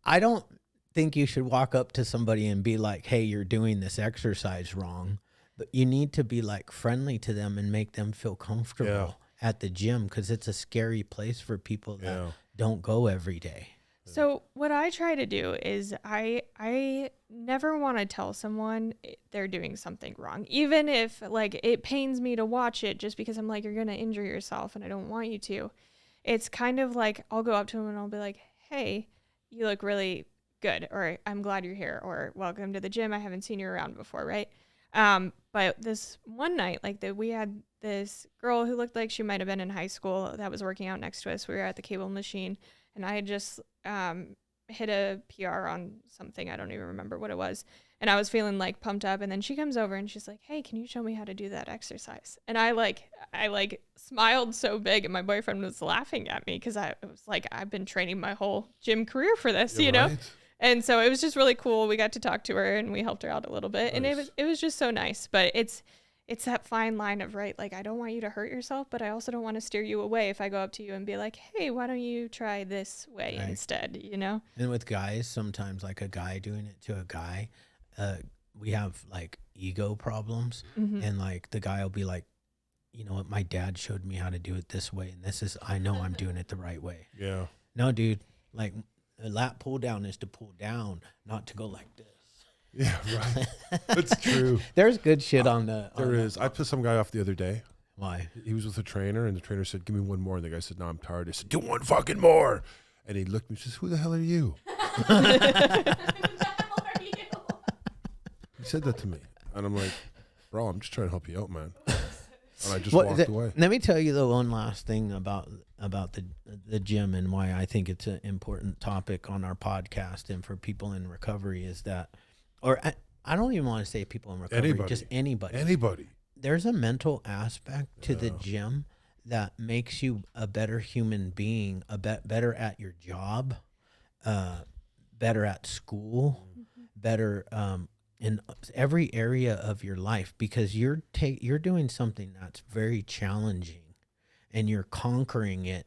I don't think you should walk up to somebody and be like, "Hey, you're doing this exercise wrong." But you need to be like friendly to them and make them feel comfortable at the gym, because it's a scary place for people that don't go every day. So what I try to do is I never want to tell someone they're doing something wrong, even if like it pains me to watch it, just because I'm like, you're going to injure yourself and I don't want you to. It's kind of like I'll go up to them and I'll be like, hey, you look really good, or I'm glad you're here, or welcome to the gym. I haven't seen you around before, right? But this one night, we had this girl who looked like she might have been in high school that was working out next to us. We were at the cable machine, and I had just hit a PR on something. I don't even remember what it was. And I was feeling like pumped up. And then she comes over and she's like, hey, can you show me how to do that exercise? And I smiled so big, and my boyfriend was laughing at me because I was like, I've been training my whole gym career for this, you know? And so it was just really cool. We got to talk to her and we helped her out a little bit. Nice. And it was just so nice. But it's that fine line of, right, like I don't want you to hurt yourself, but I also don't want to steer you away if I go up to you and be like, hey, why don't you try this way instead, you know? And with guys, sometimes like a guy doing it to a guy, we have like ego problems. Mm-hmm. And like the guy will be like, you know what, my dad showed me how to do it this way, and I know I'm doing it the right way. Yeah. No, dude, like a lat pull down is to pull down, not to go like this. Yeah, right. That's true. There's good shit on the. There is. I pissed some guy off the other day. Why? He was with a trainer, and the trainer said, give me one more. And the guy said, no, I'm tired. I said, do one fucking more. And he looked at me and says, who the hell are you? Who the hell are you? He said that to me. And I'm like, bro, I'm just trying to help you out, man. And I just walked away. Let me tell you the one last thing about the gym and why I think it's an important topic on our podcast and for people in recovery is that, or I don't even want to say people in recovery, just anybody. Anybody. There's a mental aspect to the gym that makes you a better human being, better at your job, better at school, better in every area of your life, because you're doing something that's very challenging and you're conquering it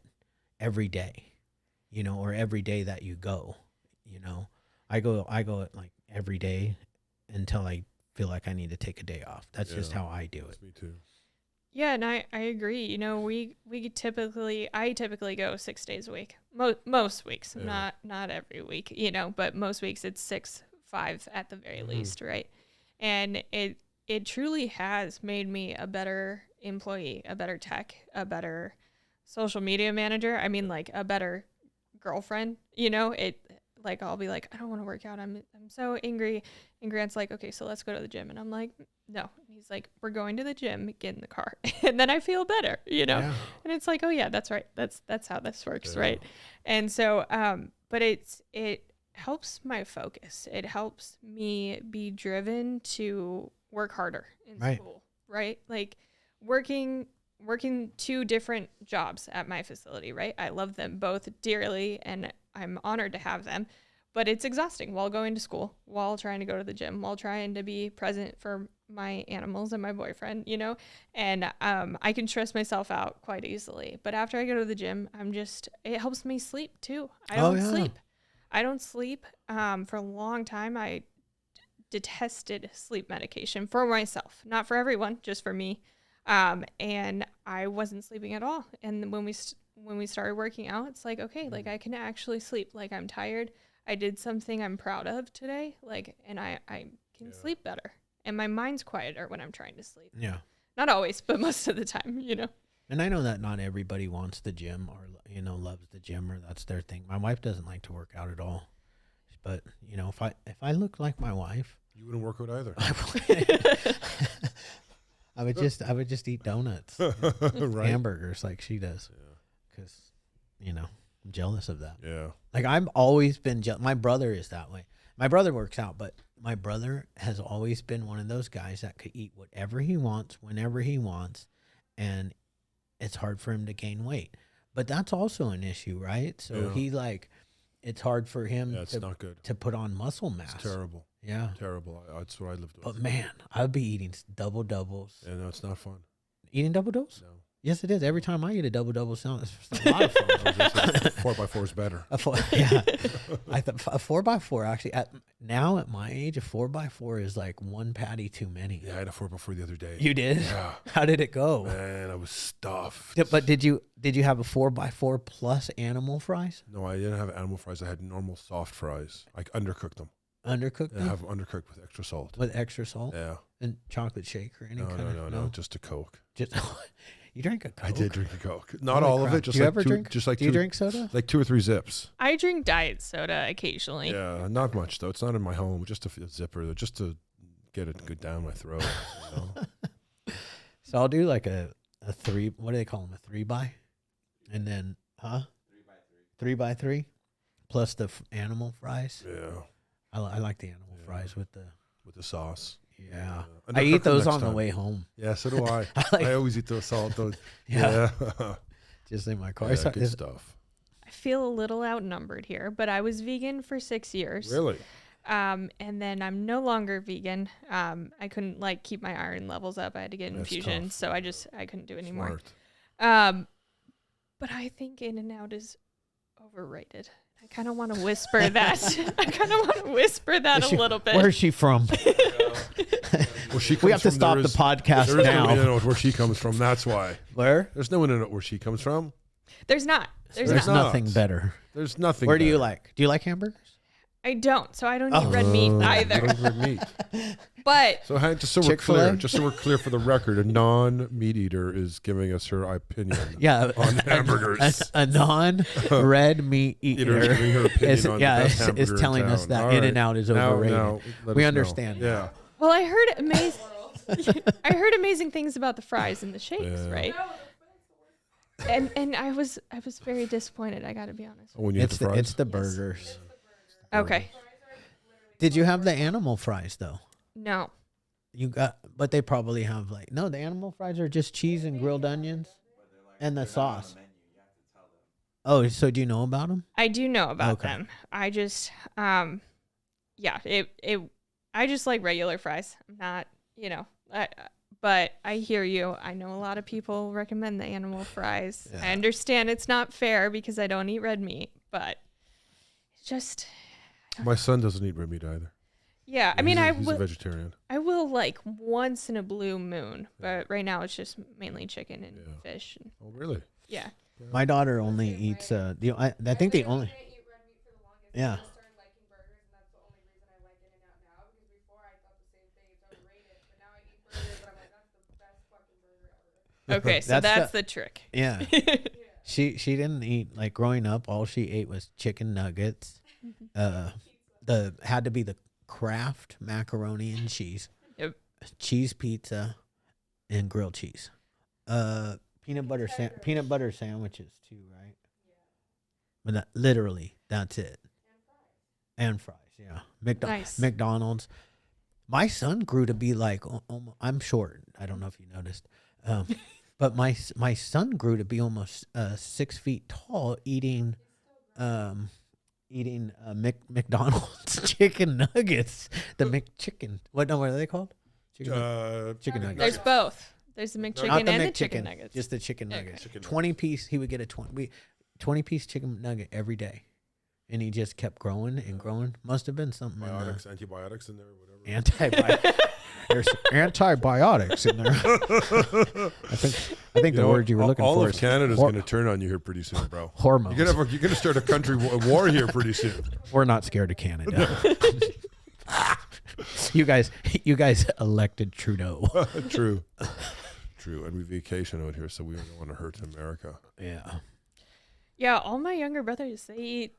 every day, you know, or every day that you go, you know. I go like every day until I feel like I need to take a day off. That's just how I do it. Me too. Yeah, and I agree. You know, I typically go 6 days a week. Most weeks, not every week, you know, but most weeks it's 5 at the very least, right? And it truly has made me a better employee, a better tech, a better social media manager. I mean, like a better girlfriend, you know. Like I'll be like, I don't want to work out. I'm so angry. And Grant's like, okay, so let's go to the gym. And I'm like, no. And he's like, we're going to the gym, get in the car. And then I feel better, you know? Yeah. And it's like, oh yeah, that's right. That's how this works. Yeah. Right. And so, but it helps my focus. It helps me be driven to work harder in school, right? Like working 2 different jobs at my facility, right? I love them both dearly and I'm honored to have them, but it's exhausting while going to school, while trying to go to the gym, while trying to be present for my animals and my boyfriend, you know, and I can stress myself out quite easily. But after I go to the gym, it helps me sleep too. I don't sleep. For a long time, I detested sleep medication for myself, not for everyone, just for me. And I wasn't sleeping at all. And when we started working out, it's like, okay, like I can actually sleep. Like I'm tired. I did something I'm proud of today. Like, and I can sleep better. And my mind's quieter when I'm trying to sleep. Yeah. Not always, but most of the time, you know. And I know that not everybody wants the gym or, you know, loves the gym or that's their thing. My wife doesn't like to work out at all. But, you know, if I looked like my wife, You wouldn't work out either. I would just eat donuts, Right. hamburgers like she does. Because, you know, I'm jealous of that. Yeah. Like I've always been my brother is that way. My brother works out, but my brother has always been one of those guys that could eat whatever he wants, whenever he wants, and it's hard for him to gain weight. But that's also an issue, right? So it's hard for him Yeah, it's not good. to put on muscle mass. It's terrible. Yeah. Terrible. That's what I lived with. But man, I'd be eating double doubles. Yeah, no, it's not fun. Eating double doubles? No. Yes, it is. Every time I eat a double double, it's a lot of fun. 4x4 is better. A 4x4 actually at my age, a 4x4 is like one patty too many. Yeah, I had a 4x4 the other day. You did? Yeah. How did it go? Man, I was stuffed. Yeah, but did you have a 4x4 plus animal fries? No, I didn't have animal fries. I had normal soft fries. I undercooked them. Undercooked I them? have undercooked with extra salt. With extra salt? Yeah. And chocolate shake or any kind of No, just a Coke. Just you drank a Coke? I did drink a Coke. Not Holy all crap. of it. Just do you like ever two, drink? Just like do you drink soda? Like 2 or 3 zips. I drink diet soda occasionally. Yeah, not much though. It's not in my home. Just a zipper, just to get it good down my throat. You know? So I'll do like a 3. What do they call them? A 3x, and then 3x3, plus the animal fries. Yeah. I like the animal fries with the sauce. Yeah. And I I'll eat cook them those next on the time. way home. Yeah, so do I. like- I always eat the salt. Those. Yeah. Yeah. Just in my car. Yeah, So good is- stuff. I feel a little outnumbered here, but I was vegan for 6 years. Really? And then I'm no longer vegan. I couldn't like keep my iron levels up. I had to get That's infusions, tough. so I couldn't do it anymore. Smart. But I think In-N-Out is overrated. I kind of want to whisper that. I kind of want to whisper that a little bit. Where's she from? Well, she We comes have to from- stop there the is- podcast There is no now. In-N-Out where she comes from. That's why. Where? There's no In-N-Out where she comes from. There's not. There's There's not. nothing better. There's nothing. Where do you better. like? Do you like hamburgers? I don't. So I don't eat red meat I either. don't eat meat. But So just so we're Chick-fil-A? clear, for the record, a non-meat eater is giving us her opinion. Yeah. On hamburgers. A non-red meat Eater is eater giving her opinion is, on the best hamburger is in telling us town. that All right. In-N-Out is Now overrated. let We us know. understand. Yeah. well, I heard amazing things about the fries and the shakes, Yeah. right? And I was very disappointed. I got to be honest. Oh, when you hit It's the the, fries. it's the burgers. Okay. Did you have the animal fries though? No. But they probably have the animal fries are just cheese and grilled onions and the sauce. Oh, so do you know about them? I do know about Okay. them. I just, I just like regular fries. I'm not, but I hear you. I know a lot of people recommend the animal fries. Yeah. I understand it's not fair because I don't eat red meat, but it's just, My son doesn't eat red meat either. yeah. I mean, He's a vegetarian. I will like once in a blue moon, but right now it's just mainly chicken and Yeah. fish. And, Oh, really? yeah. My daughter only eats I think the only yeah. Okay, so That's that's the- the trick. Yeah. She didn't eat growing up. All she ate was chicken nuggets. Had to be the Kraft macaroni and cheese. Yep. Cheese pizza, and grilled cheese. Peanut butter sandwiches too, right? But literally, that's it. And fries, yeah. Nice. McDonald's. My son grew to be like, I'm short. I don't know if you noticed. But my son grew to be almost 6 feet tall, eating McDonald's chicken nuggets. The McChicken. What are they called? Chicken nuggets. There's both. There's the McChicken Not the and the McChicken, chicken nuggets. just the chicken Okay. nuggets. Chicken 20 piece. He would get a 20-piece chicken nugget every day, and he just kept growing and growing. Must have been something in the Antibiotics in there, or whatever. There's antibiotics in there. I think the word you were looking all for of is Canada's going to turn on you here pretty soon, bro. hormones. You're gonna start a country war here pretty soon. We're not scared of Canada. You guys elected Trudeau. True. And we vacation out here, so we don't want to hurt America. Yeah. Yeah, all my younger brothers, they eat,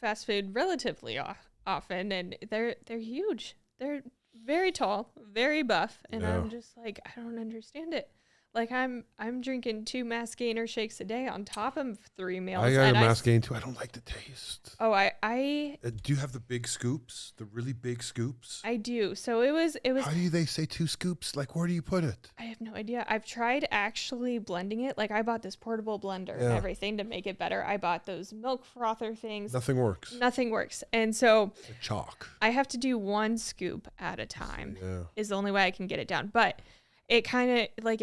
fast food relatively often, and they're huge. They're very tall, very buff, and Yeah. I'm just like, I don't understand it. Like I'm drinking 2 mass gainer shakes a day on top of 3 meals. I got a and mass gain too. I don't like the taste. Oh, I Do you have the big scoops? The really big scoops? I do. So it was. How do they say 2 scoops? Like, where do you put it? I have no idea. I've tried actually blending it. Like I bought this portable blender and Yeah. everything to make it better. I bought those milk frother things. Nothing works. Nothing works. And so The chalk. I have to do 1 scoop at a time. Yeah. Is the only way I can get it down. But it kind of like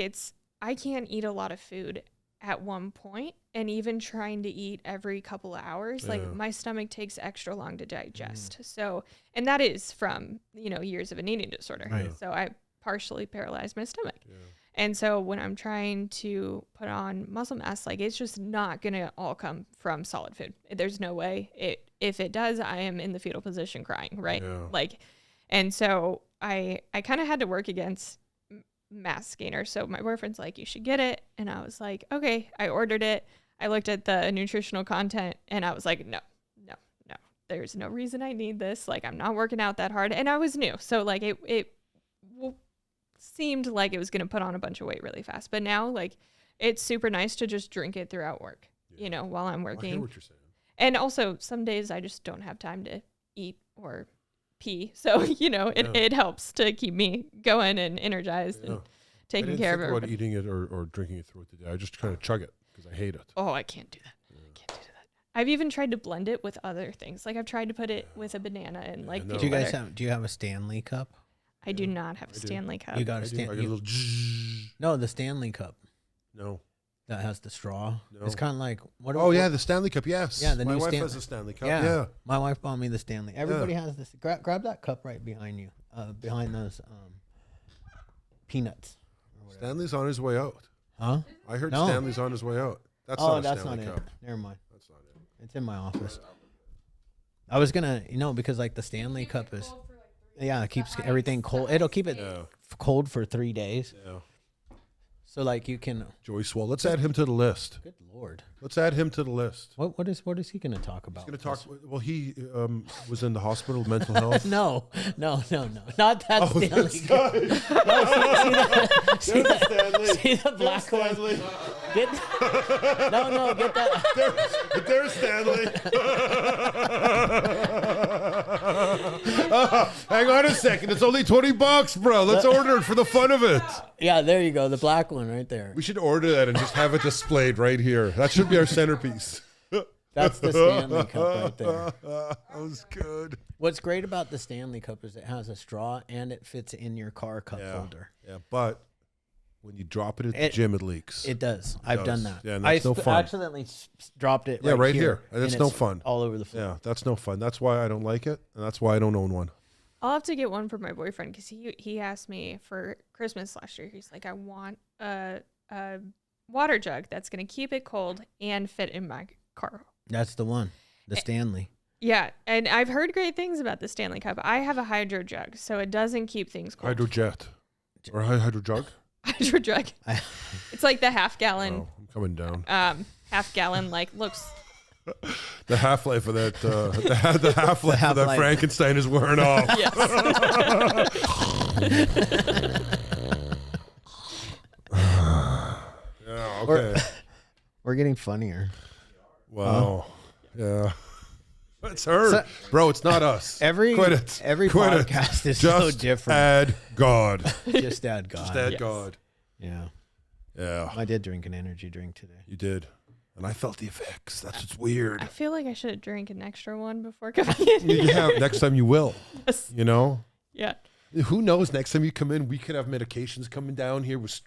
I can't eat a lot of food at one point, and even trying to eat every couple of hours, Yeah. like my stomach takes extra long to digest. So, and that is from, years of an eating disorder. Right. So I partially paralyzed my stomach. Yeah. And so when I'm trying to put on muscle mass, like it's just not going to all come from solid food. There's no way if it does, I am in the fetal position crying. Right. Yeah. Like, and so I kind of had to work against mass gainer. So my boyfriend's like, you should get it. And I was like, okay. I ordered it. I looked at the nutritional content and I was like, no. There's no reason I need this. Like, I'm not working out that hard. And I was new. So like it seemed like it was going to put on a bunch of weight really fast. But now like it's super nice to just drink it throughout work, while I'm I hear working. what you're saying. And also some days I just don't have time to eat or pee. So, it helps to keep me going and energized and taking care of I didn't think everybody. about eating it or drinking it throughout the day. I just kind of chug it because I hate it. Oh, I can't do that. I've even tried to blend it with other things. Like I've tried to put it with a banana and like no. peanut Do you have a Stanley cup? I do not have a do. Stanley cup. You got I a do. I Stanley. get a little zzz. No, the Stanley cup No. that has the straw. No. It's kind of like what? Oh, yeah, the Stanley Cup, yes. Yeah, the My new wife Stan- has a Stanley Cup, Yeah. yeah. My wife bought me the Stanley. Everybody has this. Grab that cup right behind you, behind those peanuts. or whatever. Stanley's on his way out. Huh? I heard No. Stanley's on his way out. That's Oh, not a that's Stanley not Cup. it. Never mind. That's not it. It's in my office. I was gonna, because like the Stanley Cup is, it keeps everything cold. It'll keep it Yeah. cold for 3 days. Yeah. So like you can. Joey Swole. Let's add him to the list. Good Lord. Let's add him to the list. What is he gonna talk about? He's going to talk. Well, he was in the hospital, mental health. No, not that Stanley Cup. See the black one. Get that. There's Stanley. Hang on a second. It's only $20, bro. Let's order it for the fun of it. Yeah, there you go. The black one right there. We should order that and just have it displayed right here. That should be our centerpiece. That's the Stanley Cup right there. That was good. What's great about the Stanley Cup is it has a straw and it fits in your car cup holder. Yeah, but when you drop it at the gym, it leaks. It does. I've done does. that. Yeah, and that's no fun. accidentally dropped it. Yeah, right here. And it's no it's fun. All over the floor. Yeah, that's no fun. That's why I don't like it, and that's why I don't own one. I'll have to get one for my boyfriend because he asked me for Christmas last year. He's like, I want a water jug that's going to keep it cold and fit in my car. That's the one. The Stanley. Yeah, and I've heard great things about the Stanley Cup. I have a hydro jug, so it doesn't keep things cold. Hydrojet. Or hydro jug? Hydro jug. It's like the half gallon. Oh, I'm coming down. Half gallon looks. The half-life of that, the half-life of that half-life. Frankenstein is wearing off. Yes. Yeah, okay. We're getting funnier. Wow. Yeah. It's her. Bro, it's not us. Quit it. Every Quit it. podcast is Just so different. add God. Just add God. Just add Yes. God. Yeah. Yeah, I did drink an energy drink today. you did. And I felt the effects. That's what's weird. I feel like I should have drank an extra one before coming in. You have, next time you will. Yes. You know? Yeah. Who knows? Next time you come in, we could have medications coming down here with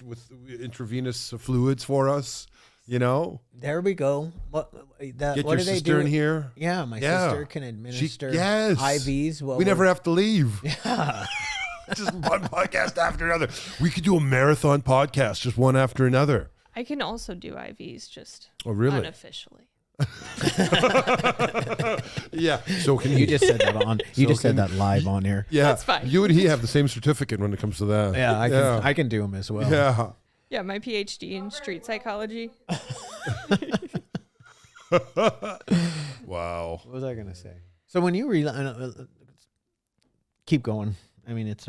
intravenous fluids for us. You know? There we go. What Get what your do they sister do? in here. Yeah, my Yeah. sister can administer yes. IVs. We never have to leave. Yeah. Just one podcast after another. We could do a marathon podcast, just one after another. I can also do IVs, just really? unofficially. Yeah. So can You just said that on. You just said that live on air. Yeah. That's fine. You and he have the same certificate when it comes to that. Yeah, I can do them as well. Yeah. Yeah, my PhD in street psychology. Wow. What was I gonna say? So when you keep going. I mean, it's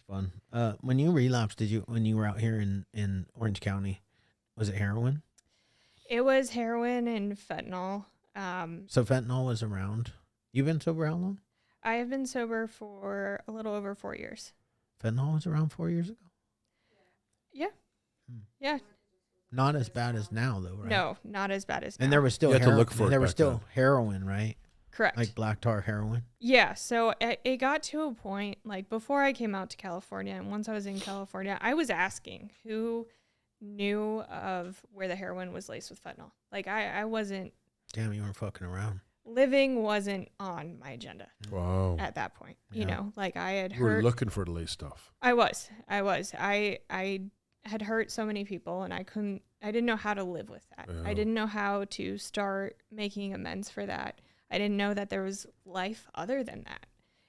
fun. When you relapsed, when you were out here in Orange County, was it heroin? It was heroin and fentanyl. So fentanyl was around. You've been sober how long? I have been sober for a little over 4 years. Fentanyl was around 4 years ago. Yeah. Yeah. Not as bad as now, though, right? No, not as bad as now. And there was still You had to look for it there was back still then. heroin, right? Correct. Like black tar heroin. Yeah, so it got to a point, like before I came out to California, and once I was in California, I was asking who knew of where the heroin was laced with fentanyl. Like I wasn't, Damn, you weren't fucking around. living wasn't on my agenda Wow. at that point. You Yeah. know, like I had You were heard, looking for the lace stuff. I had hurt so many people, and I didn't know how to live with that. Yeah. I didn't know how to start making amends for that. I didn't know that there was life other than that.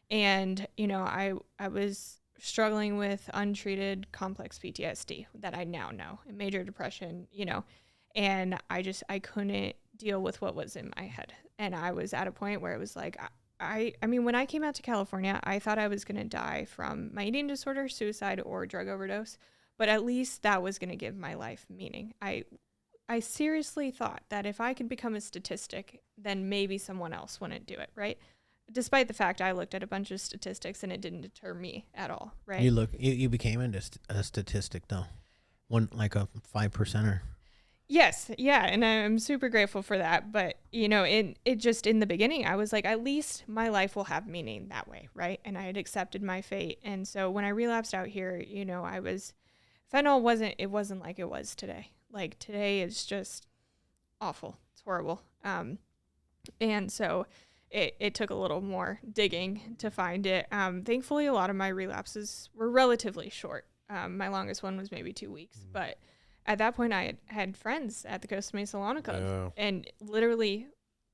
And, you know, I was struggling with untreated complex PTSD that I now know, and major depression, you know, and I couldn't deal with what was in my head. And I was at a point where it was like, I mean, when I came out to California, I thought I was going to die from my eating disorder, suicide, or drug overdose. But at least that was going to give my life meaning. I seriously thought that if I could become a statistic, then maybe someone else wouldn't do it, right? Despite the fact I looked at a bunch of statistics and it didn't deter me at all, right? You became a statistic though, one like a 5%er. Yes, yeah, and I'm super grateful for that. But you know, it just in the beginning, I was like, at least my life will have meaning that way, right? And I had accepted my fate. And so when I relapsed out here, you know, fentanyl wasn't like it was today. Like today is just awful. It's horrible. And so it took a little more digging to find it. Thankfully, a lot of my relapses were relatively short. My longest one was maybe 2 weeks. But at that point, I had friends at the Costa Mesa Sauna Club. And literally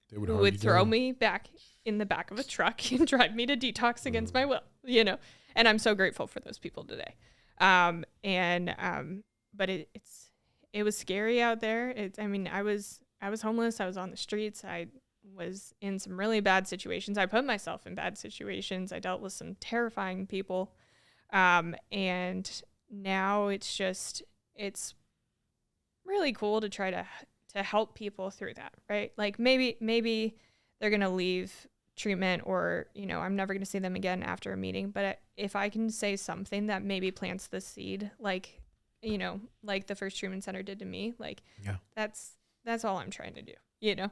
They who would throw me back in the back of a truck and drive me to detox against my will, you know. And I'm so grateful for those people today. But it was scary out there. I was homeless. I was on the streets. I was in some really bad situations. I put myself in bad situations. I dealt with some terrifying people. And now it's really cool to try to help people through that, right? Like maybe they're going to leave treatment, or, you know, I'm never going to see them again after a meeting. But if I can say something that maybe plants the seed, like, you know, like the first treatment center did to me, like, Yeah. that's all I'm trying to do, you know?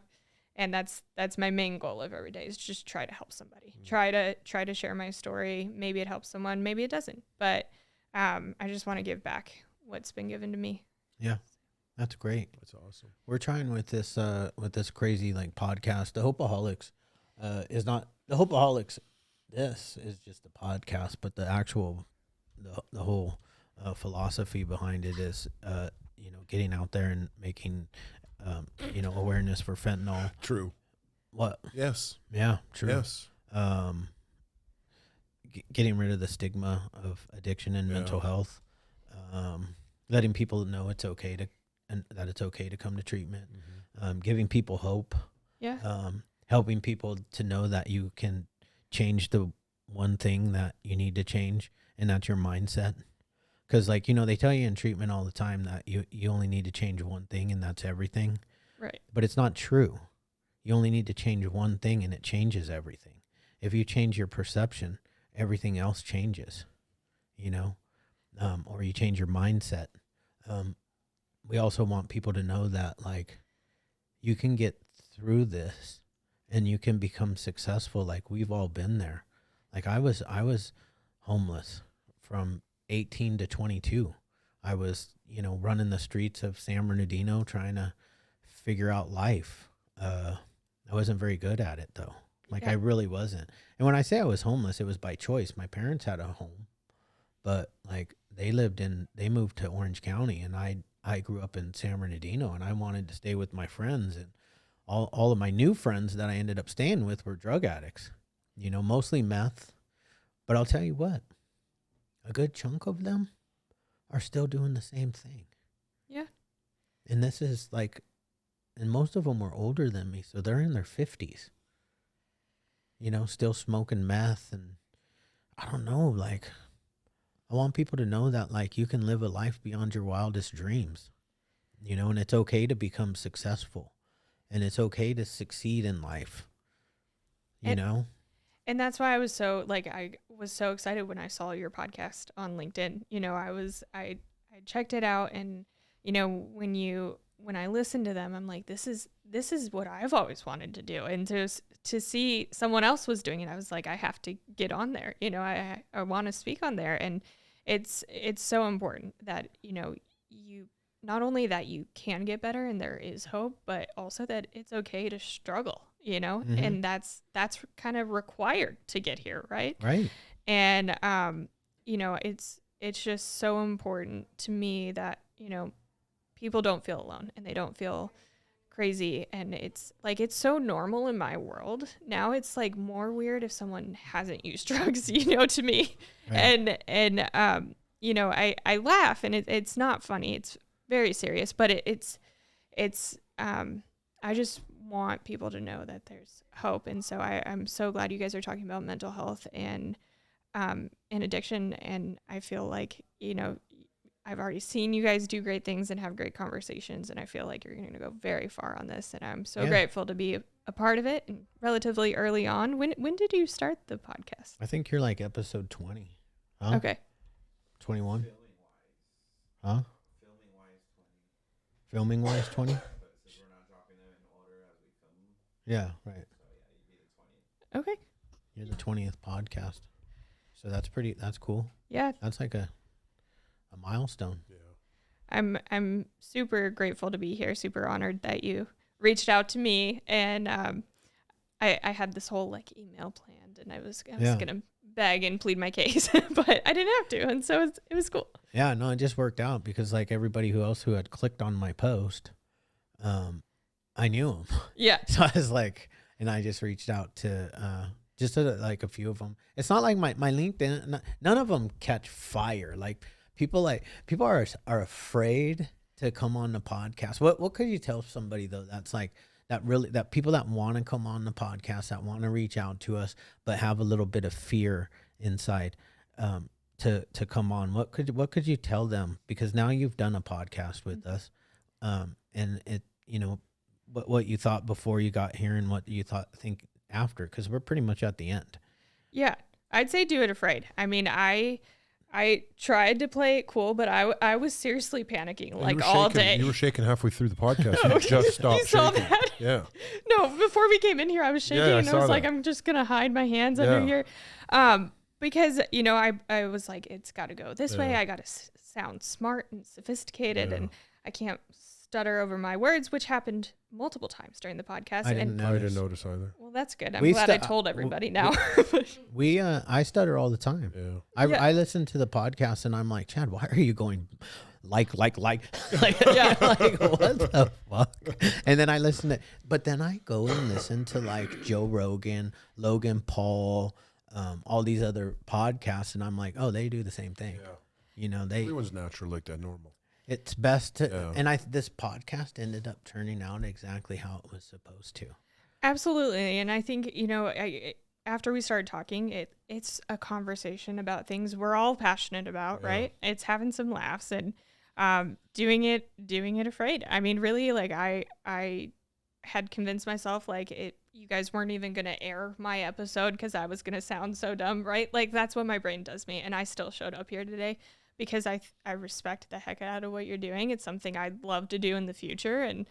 And that's my main goal of every day, is just try to help somebody, try to share my story. Maybe it helps someone, maybe it doesn't, but I just want to give back what's been given to me. Yeah. That's great. That's awesome. We're trying with this crazy like podcast. The Hopeaholics is not the Hopeaholics. This is just a podcast, but the actual the whole philosophy behind it is you know, getting out there and making you know, awareness for fentanyl. True. What? Yes. Yeah, true. Yes. Getting rid of the stigma of addiction and mental health. Letting people know it's okay to, and that it's okay to come to treatment. Giving people hope. Yeah. Helping people to know that you can change the one thing that you need to change, and that's your mindset. Because, like, you know, they tell you in treatment all the time that you only need to change one thing, and that's everything. Right. But it's not true. You only need to change one thing, and it changes everything. If you change your perception, everything else changes, you know, or you change your mindset. We also want people to know that, like, you can get through this and you can become successful. Like, we've all been there. Like, I was homeless from 18 to 22. I was, you know, running the streets of San Bernardino trying to figure out life. I wasn't very good at it, though. Like, I really wasn't. And when I say I was homeless, it was by choice. My parents had a home. but like they moved to Orange County, and I grew up in San Bernardino, and I wanted to stay with my friends, and all of my new friends that I ended up staying with were drug addicts, mostly meth. But I'll tell you what, a good chunk of them are still doing the same thing. Yeah. And this is like, and most of them were older than me, so they're in their 50s, still smoking meth. And I don't know, like, I want people to know that, like, you can live a life beyond your wildest dreams, and it's okay to become successful, and it's okay to succeed in life, And that's why I was so excited when I saw your podcast on LinkedIn. I checked it out, and when I listened to them, I'm like, this is what I've always wanted to do. And to see someone else was doing it, I was like, I have to get on there. I want to speak on there. And it's so important that, you not only that you can get better and there is hope, but also that it's okay to struggle, Mm-hmm. and that's kind of required to get here. Right. Right. And, it's just so important to me that, people don't feel alone and they don't feel crazy. And it's like, it's so normal in my world. Now it's like more weird if someone hasn't used drugs, to me. Right. And I laugh, and it's not funny. It's very serious, but I just want people to know that there's hope. And so I'm so glad you guys are talking about mental health and addiction. And I feel like, I've already seen you guys do great things and have great conversations, and I feel like you're going to go very far on this. And I'm so grateful to be a part of it, and relatively early on. When did you start the podcast? I think you're like episode 20. Huh? Okay. 21? Huh? Filming wise 20? Yeah, right. Okay. You're the 20th podcast. So that's cool. Yeah. That's like a milestone. Yeah. I'm super grateful to be here, super honored that you reached out to me. And I had this whole like email planned, and I was gonna beg and plead my case, but I didn't have to, and so it was cool. Yeah, no, it just worked out because like everybody who had clicked on my post, I knew them. Yeah. So I was like, and I just reached out to like a few of them. It's not like my LinkedIn, none of them catch fire. Like people are afraid to come on the podcast. What could you tell somebody though that's like that people that want to come on the podcast, that want to reach out to us but have a little bit of fear inside to come on? What could you tell them? Because now you've done a podcast with us, and it what you thought before you got here and what you think after, because we're pretty much at the end. Yeah, I'd say do it afraid. I mean, I tried to play it cool, but I was seriously panicking like all day. You were shaking halffully through the podcast. You just stopped you saw shaking. That? Yeah. No, before we came in here, I was shaking, and I was like, I'm just gonna hide my hands under here, because I was like, it's got to go this way. I got to sound smart and sophisticated, and I can't stutter over my words, which happened multiple times during the podcast. I didn't notice either. Well, that's good. I'm glad I told everybody now. I stutter all the time. Yeah. I listen to the podcast and I'm like, Chad, why are you going like like what the fuck? And then I listen to, but then I go and listen to like Joe Rogan, Logan Paul, all these other podcasts, and I'm like, oh, they do the same thing. Yeah. Everyone's natural like that, normal. It's best to, and this podcast ended up turning out exactly how it was supposed to. Absolutely. And I think, after we started talking, it's a conversation about things we're all passionate about, right? It's having some laughs and doing it afraid. I mean, really, like I had convinced myself like you guys weren't even going to air my episode because I was going to sound so dumb, right? Like that's what my brain does me. And I still showed up here today because I respect the heck out of what you're doing. It's something I'd love to do in the future. And,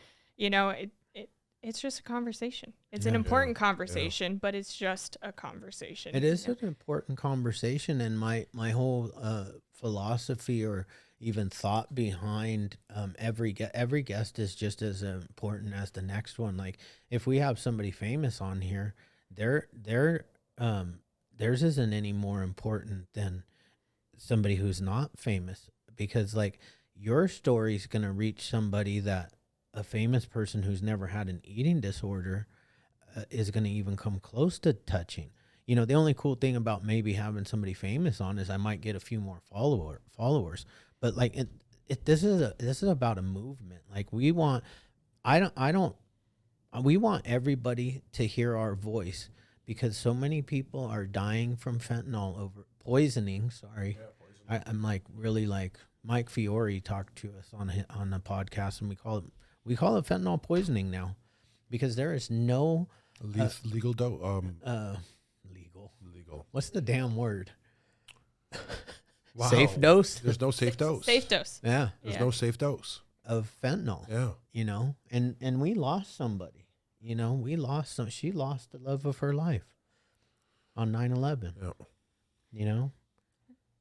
it's just a conversation. It's an important conversation, but it's just a conversation. It is an important conversation. And my whole philosophy or even thought behind every guest is just as important as the next one. Like if we have somebody famous on here, theirs isn't any more important than somebody who's not famous, because like your story's going to reach somebody that a famous person who's never had an eating disorder is going to even come close to touching. You know, the only cool thing about maybe having somebody famous on is I might get a few more followers, but like this is about a movement. Like we want everybody to hear our voice, because so many people are dying from fentanyl over poisoning. Sorry. Yeah, I'm like really like Mike Fiore talked to us on the podcast, and we call it fentanyl poisoning now, because there is no legal. What's the damn word? Wow. Safe dose. There's no safe dose. Safe dose. Yeah. There's no safe dose of fentanyl. Yeah. You know, and we lost somebody. You know, she lost the love of her life on 9/11. Yeah. You know?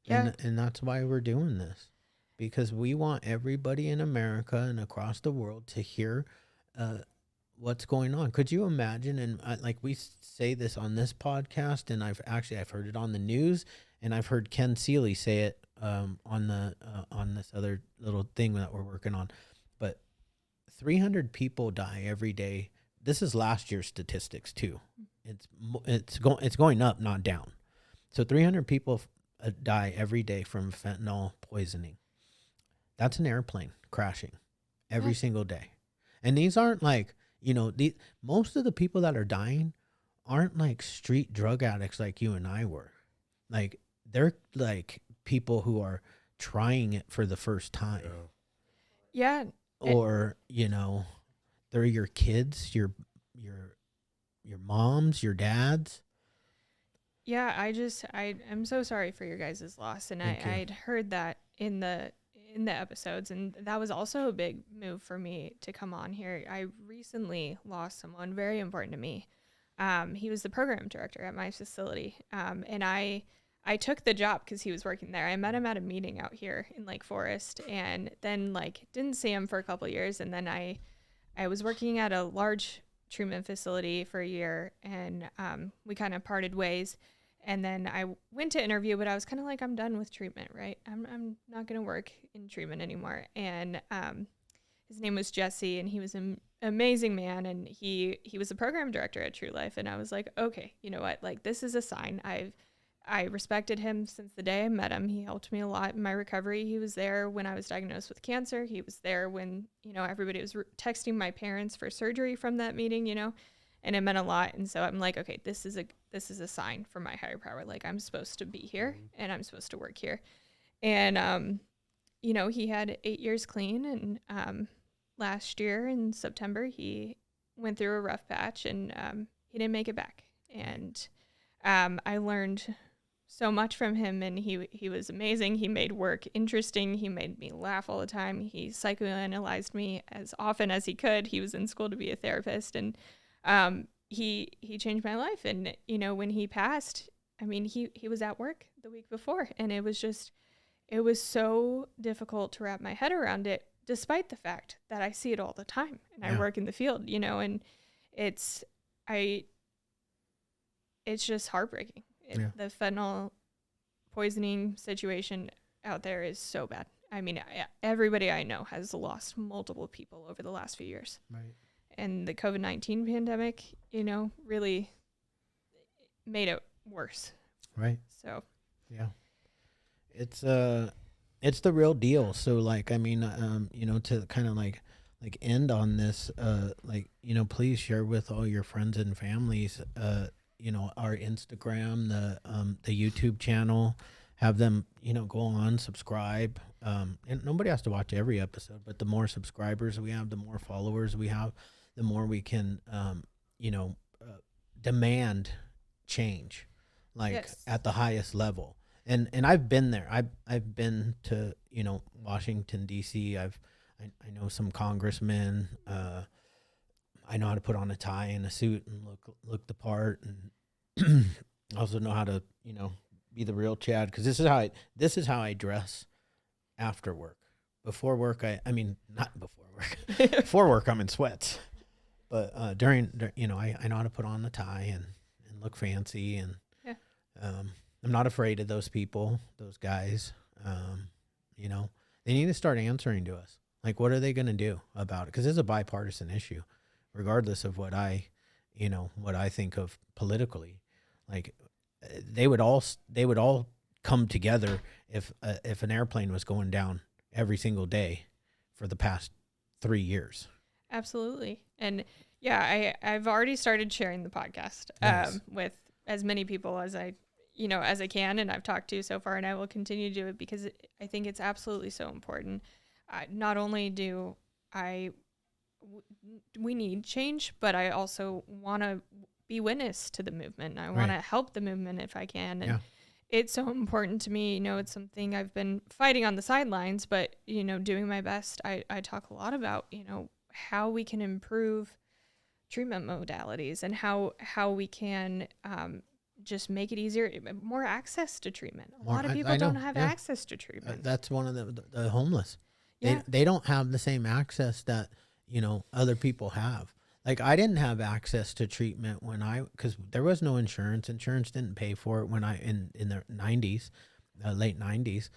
Yeah. And that's why we're doing this, because we want everybody in America and across the world to hear what's going on. Could you imagine? And like we say this on this podcast, and I've heard it on the news, and I've heard Ken Seeley say it on this other little thing that we're working on. But 300 people die every day. This is last year's statistics too. It's going up, not down. So 300 people die every day from fentanyl poisoning. That's an airplane crashing every single day. And these aren't like, you know, most of the people that are dying aren't like street drug addicts like you and I were. Like they're like people who are trying it for the first time. Yeah. Or, you know, they're your kids, your moms, your dads. Yeah, I'm so sorry for your guys' loss, and I'd heard that in the episodes, and that was also a big move for me to come on here. I recently lost someone very important to me. He was the program director at my facility, and I took the job because he was working there. I met him at a meeting out here in Lake Forest, and then like didn't see him for a couple of years, and then I was working at a large treatment facility for a year, and we kind of parted ways. And then I went to interview, but I was kind of like, I'm done with treatment, right? I'm not going to work in treatment anymore. And his name was Jesse, and he was an amazing man, and he was a program director at True Life. And I was like, okay, you know what? Like, this is a sign. I respected him since the day I met him. He helped me a lot in my recovery. He was there when I was diagnosed with cancer. He was there when, you know, everybody was texting my parents for surgery from that meeting, you know, and it meant a lot. And so I'm like, okay, this is a sign from my higher power. Like, I'm supposed to be here and I'm supposed to work here. And, you know, he had 8 years clean. And last year in September, he went through a rough patch, and he didn't make it back. And I learned so much from him, and he was amazing. He made work interesting. He made me laugh all the time. He psychoanalyzed me as often as he could. He was in school to be a therapist, and he changed my life. And, you know, when he passed, I mean, he was at work the week before, and it was so difficult to wrap my head around it, despite the fact that I see it all the time, and I work in the field, you know, and it's just heartbreaking. The fentanyl poisoning situation out there is so bad. I mean, everybody I know has lost multiple people over the last few years. Right. And the COVID-19 pandemic, you know, really made it worse. Right. So. Yeah. It's the real deal. So like, I mean, you know, to kind of like end on this, like, you know, please share with all your friends and families, you know, our Instagram, the YouTube channel, have them, you know, go on, subscribe. And nobody has to watch every episode, but the more subscribers we have, the more followers we have, the more we can, you know, demand change, like at the highest level. And I've been there. I've been to, you know, Washington D.C. I know some congressmen. I know how to put on a tie and a suit and look the part, and I also know how to, you know, be the real Chad, because this is how I dress after work. Before work, I mean not before work. Before work, I'm in sweats, but during you know, I know how to put on the tie and look fancy, and I'm not afraid of those people, those guys. You know, they need to start answering to us. Like, what are they going to do about it? Because it's a bipartisan issue, regardless of what I think of politically. Like, they would all come together if an airplane was going down every single day for the past 3 years. Absolutely. And yeah, I've already started sharing the podcast Nice. with as many people as I can, and I've talked to so far, and I will continue to do it because I think it's absolutely so important. Not only do we need change, but I also want to be witness to the movement. I want to help the movement if I can. And it's so important to me. You know, it's something I've been fighting on the sidelines, but, you know, doing my best. I talk a lot about, you know, how we can improve treatment modalities and how we can just make it easier, more access to treatment. A lot of people don't have access to treatment. That's one of the homeless. Yeah. They don't have the same access that, you know, other people have. Like, I didn't have access to treatment because there was no insurance. Insurance didn't pay for it when in the 90s, late 90s.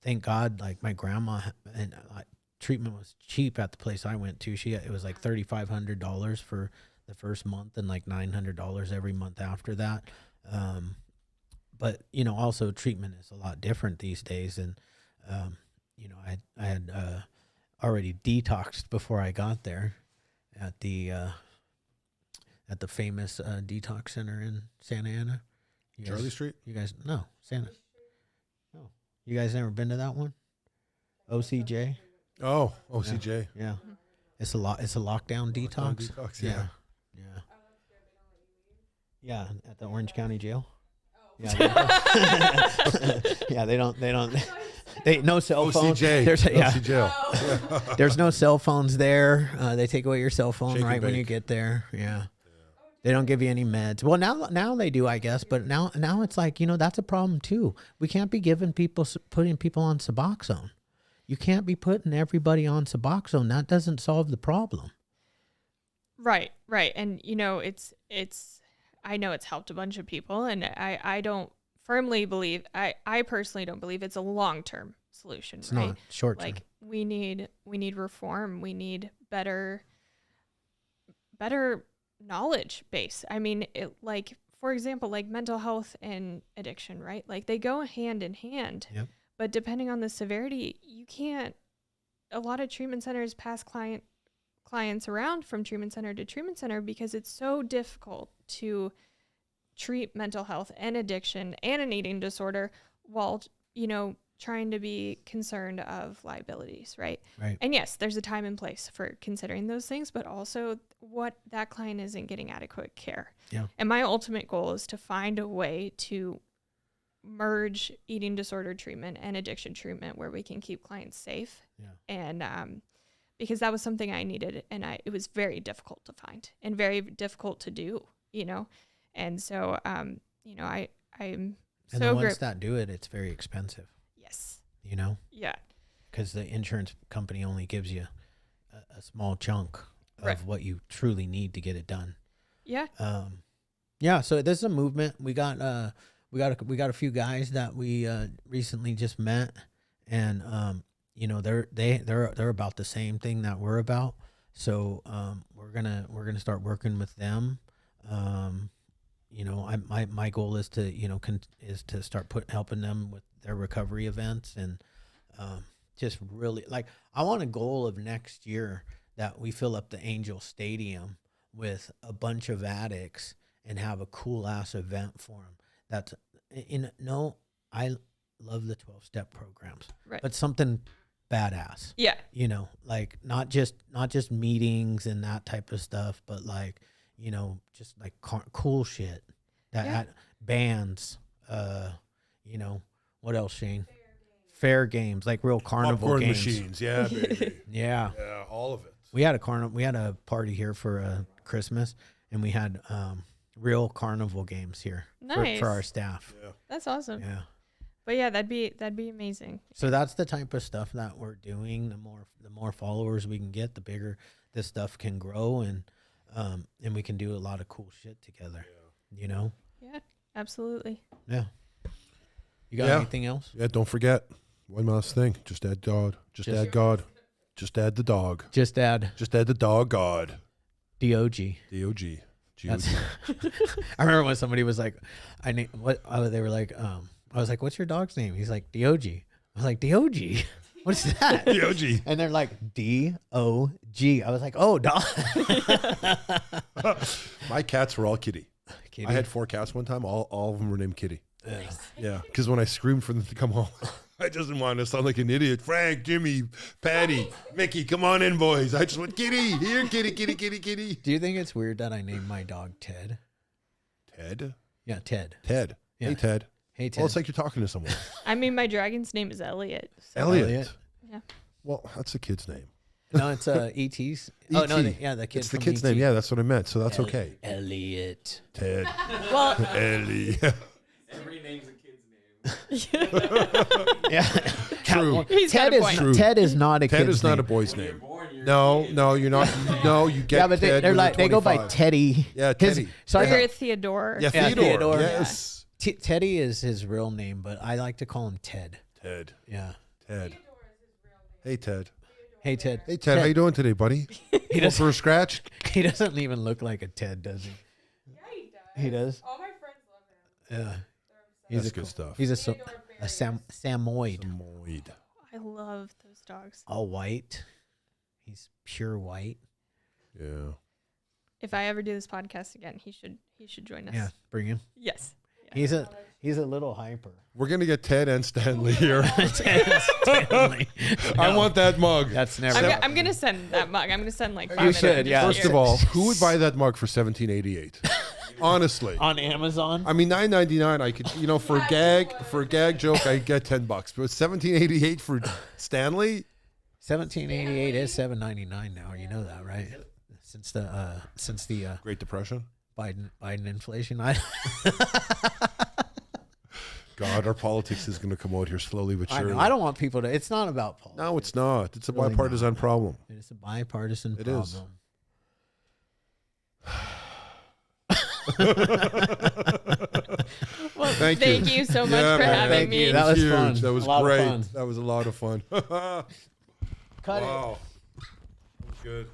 Thank God, like, my grandma and treatment was cheap at the place I went to. It was like $3,500 for the first month and like $900 every month after that. But, you know, also treatment is a lot different these days. And, you know, I had already detoxed before I got there at the famous detox center in Santa Ana. Charlie Street? You guys, no, Santa. No, you guys never been to that one? OCJ. Oh, OCJ. Yeah, it's a lockdown detox. Yeah. Yeah, at the Orange County Jail. Yeah, yeah, they don't. No cell phones. OCJ. There's no cell phones there. They take away your cell phone Shake right and when you bake. get there. Yeah. They don't give you any meds. Well, now they do, I guess. But now it's like, you know, that's a problem too. We can't be putting people on Suboxone. You can't be putting everybody on Suboxone. That doesn't solve the problem. Right. And, you know, I know it's helped a bunch of people, and I don't firmly believe, I personally don't believe it's a long-term solution. It's right? not short-term. Like, we need reform. We need better knowledge base. I mean, like, for example, like mental health and addiction, right? Like, they go hand in hand. Yep. But depending on the severity, a lot of treatment centers pass clients around from treatment center to treatment center because it's so difficult to treat mental health and addiction and an eating disorder while, you know, trying to be concerned of liabilities, right? Right. And yes, there's a time and place for considering those things, but also what that client isn't getting adequate care. Yeah. And my ultimate goal is to find a way to merge eating disorder treatment and addiction treatment where we can keep clients safe. Yeah. And because that was something I needed, and it was very difficult to find and very difficult to do, you know? And so, you know, I'm And so the ones grateful. that do it, it's very expensive, Yes. you know, Yeah. because the insurance company only gives you a small chunk of Right. what you truly need to get it done. Yeah. Yeah. So this is a movement. We got a few guys that we recently just met, and you know, they're about the same thing that we're about. So we're gonna start working with them. You know, my goal is to, you know, is to start helping them with their recovery events, and just really, like, I want a goal of next year that we fill up the Angel Stadium with a bunch of addicts and have a cool ass event for them. That's I love the 12-step programs, Right. but something badass. Yeah. You know, like not just meetings and that type of stuff, but like, you know, just like cool shit that bands, you know, what else, Shane? Fair games, like real carnival Popcorn games. machines. Yeah, baby. Yeah. Yeah, all of it. We had a party here for Christmas, and we had real carnival games here Nice. for our staff. Yeah. That's awesome. Yeah. But yeah, that'd be amazing. So that's the type of stuff that we're doing. The more followers we can get, the bigger this stuff can grow, and we can do a lot of cool shit together. You know? Yeah, absolutely. Yeah. You got anything else? Yeah, don't forget. One last thing. Just add God. Just add God. Just add the dog. Just add the dog God. D-O-G. D-O-G. That's, I remember when somebody was like, they were like, I was like, what's your dog's name? He's like, D-O-G. I was like, D-O-G? What's that? D-O-G. And they're like, D-O-G. I was like, oh, dog. My cats were all kitty. Kitty. I had 4 cats one time. All of them were named Kitty. Nice. Yeah, because when I screamed for them to come home, I just didn't want to sound like an idiot. Frank, Jimmy, Patty, Mickey, come on in, boys. I just went, Kitty, here, kitty, kitty, kitty, kitty. Do you think it's weird that I named my dog Ted? Ted? Yeah, Ted. Ted. Yeah. Hey, Ted. Hey, Ted. Well, it's like you're talking to someone. I mean, my dragon's name is Elliot. So. Elliot. Yeah. Well, that's the kid's name. No, it's E.T.'s. Oh, no, the kid. It's the from kid's E.T. name. Yeah, that's what I meant. So that's okay. Elliot. Ted. Well, Elliot. Every name's a kid's name. Yeah. True. he's got a point. Ted is not a Ted kid's is not name. a boy's name. Born, you're No, you're not. No, you get Yeah, but Ted they're when like you're they go by 25. Teddy. Yeah, His- Teddy. Sorry, Or Theodore. Yeah, Yeah, Theodore. Theodore. Yes. Teddy is his real name, but I like to call him Ted. Ted. Yeah. Ted. Hey, Ted. Hey, Ted. Hey, Ted. How you doing today, buddy? He Going for a scratch? He doesn't even look like a Ted, does he? Yeah, he does. He does. All my friends love him. Yeah. That's a good stuff. He's a Theodore very Samoyed, Samoyed. I love those dogs. all white. He's pure white. Yeah. If I ever do this podcast again, he should join us. Yeah, bring him. Yes. He's a little hyper. We're gonna get Ted and Stanley here. Stanley. I No, want that mug. That's never. I'm gonna send that mug. I'm gonna send like 5 You minutes should, of yeah. First here. of all, who would buy that mug for $17.88? Honestly. on Amazon. I mean, $9.99. I could, for a gag joke, I get $10. But $17.88 for Stanley. 1788 is $7.99 now. You know that, right? Since the Great Depression. Biden inflation. God, our politics is going to come out here slowly but I surely. know. I don't want people to. It's not about politics. No, it's not. It's a Really bipartisan not. problem. It's a bipartisan It problem. is. Well, Thank thank you. you so much Yeah, for man. having Thank me. you. That was Huge. fun. That was A lot of great. fun. That was a lot of fun. Cut it. Wow. That was good.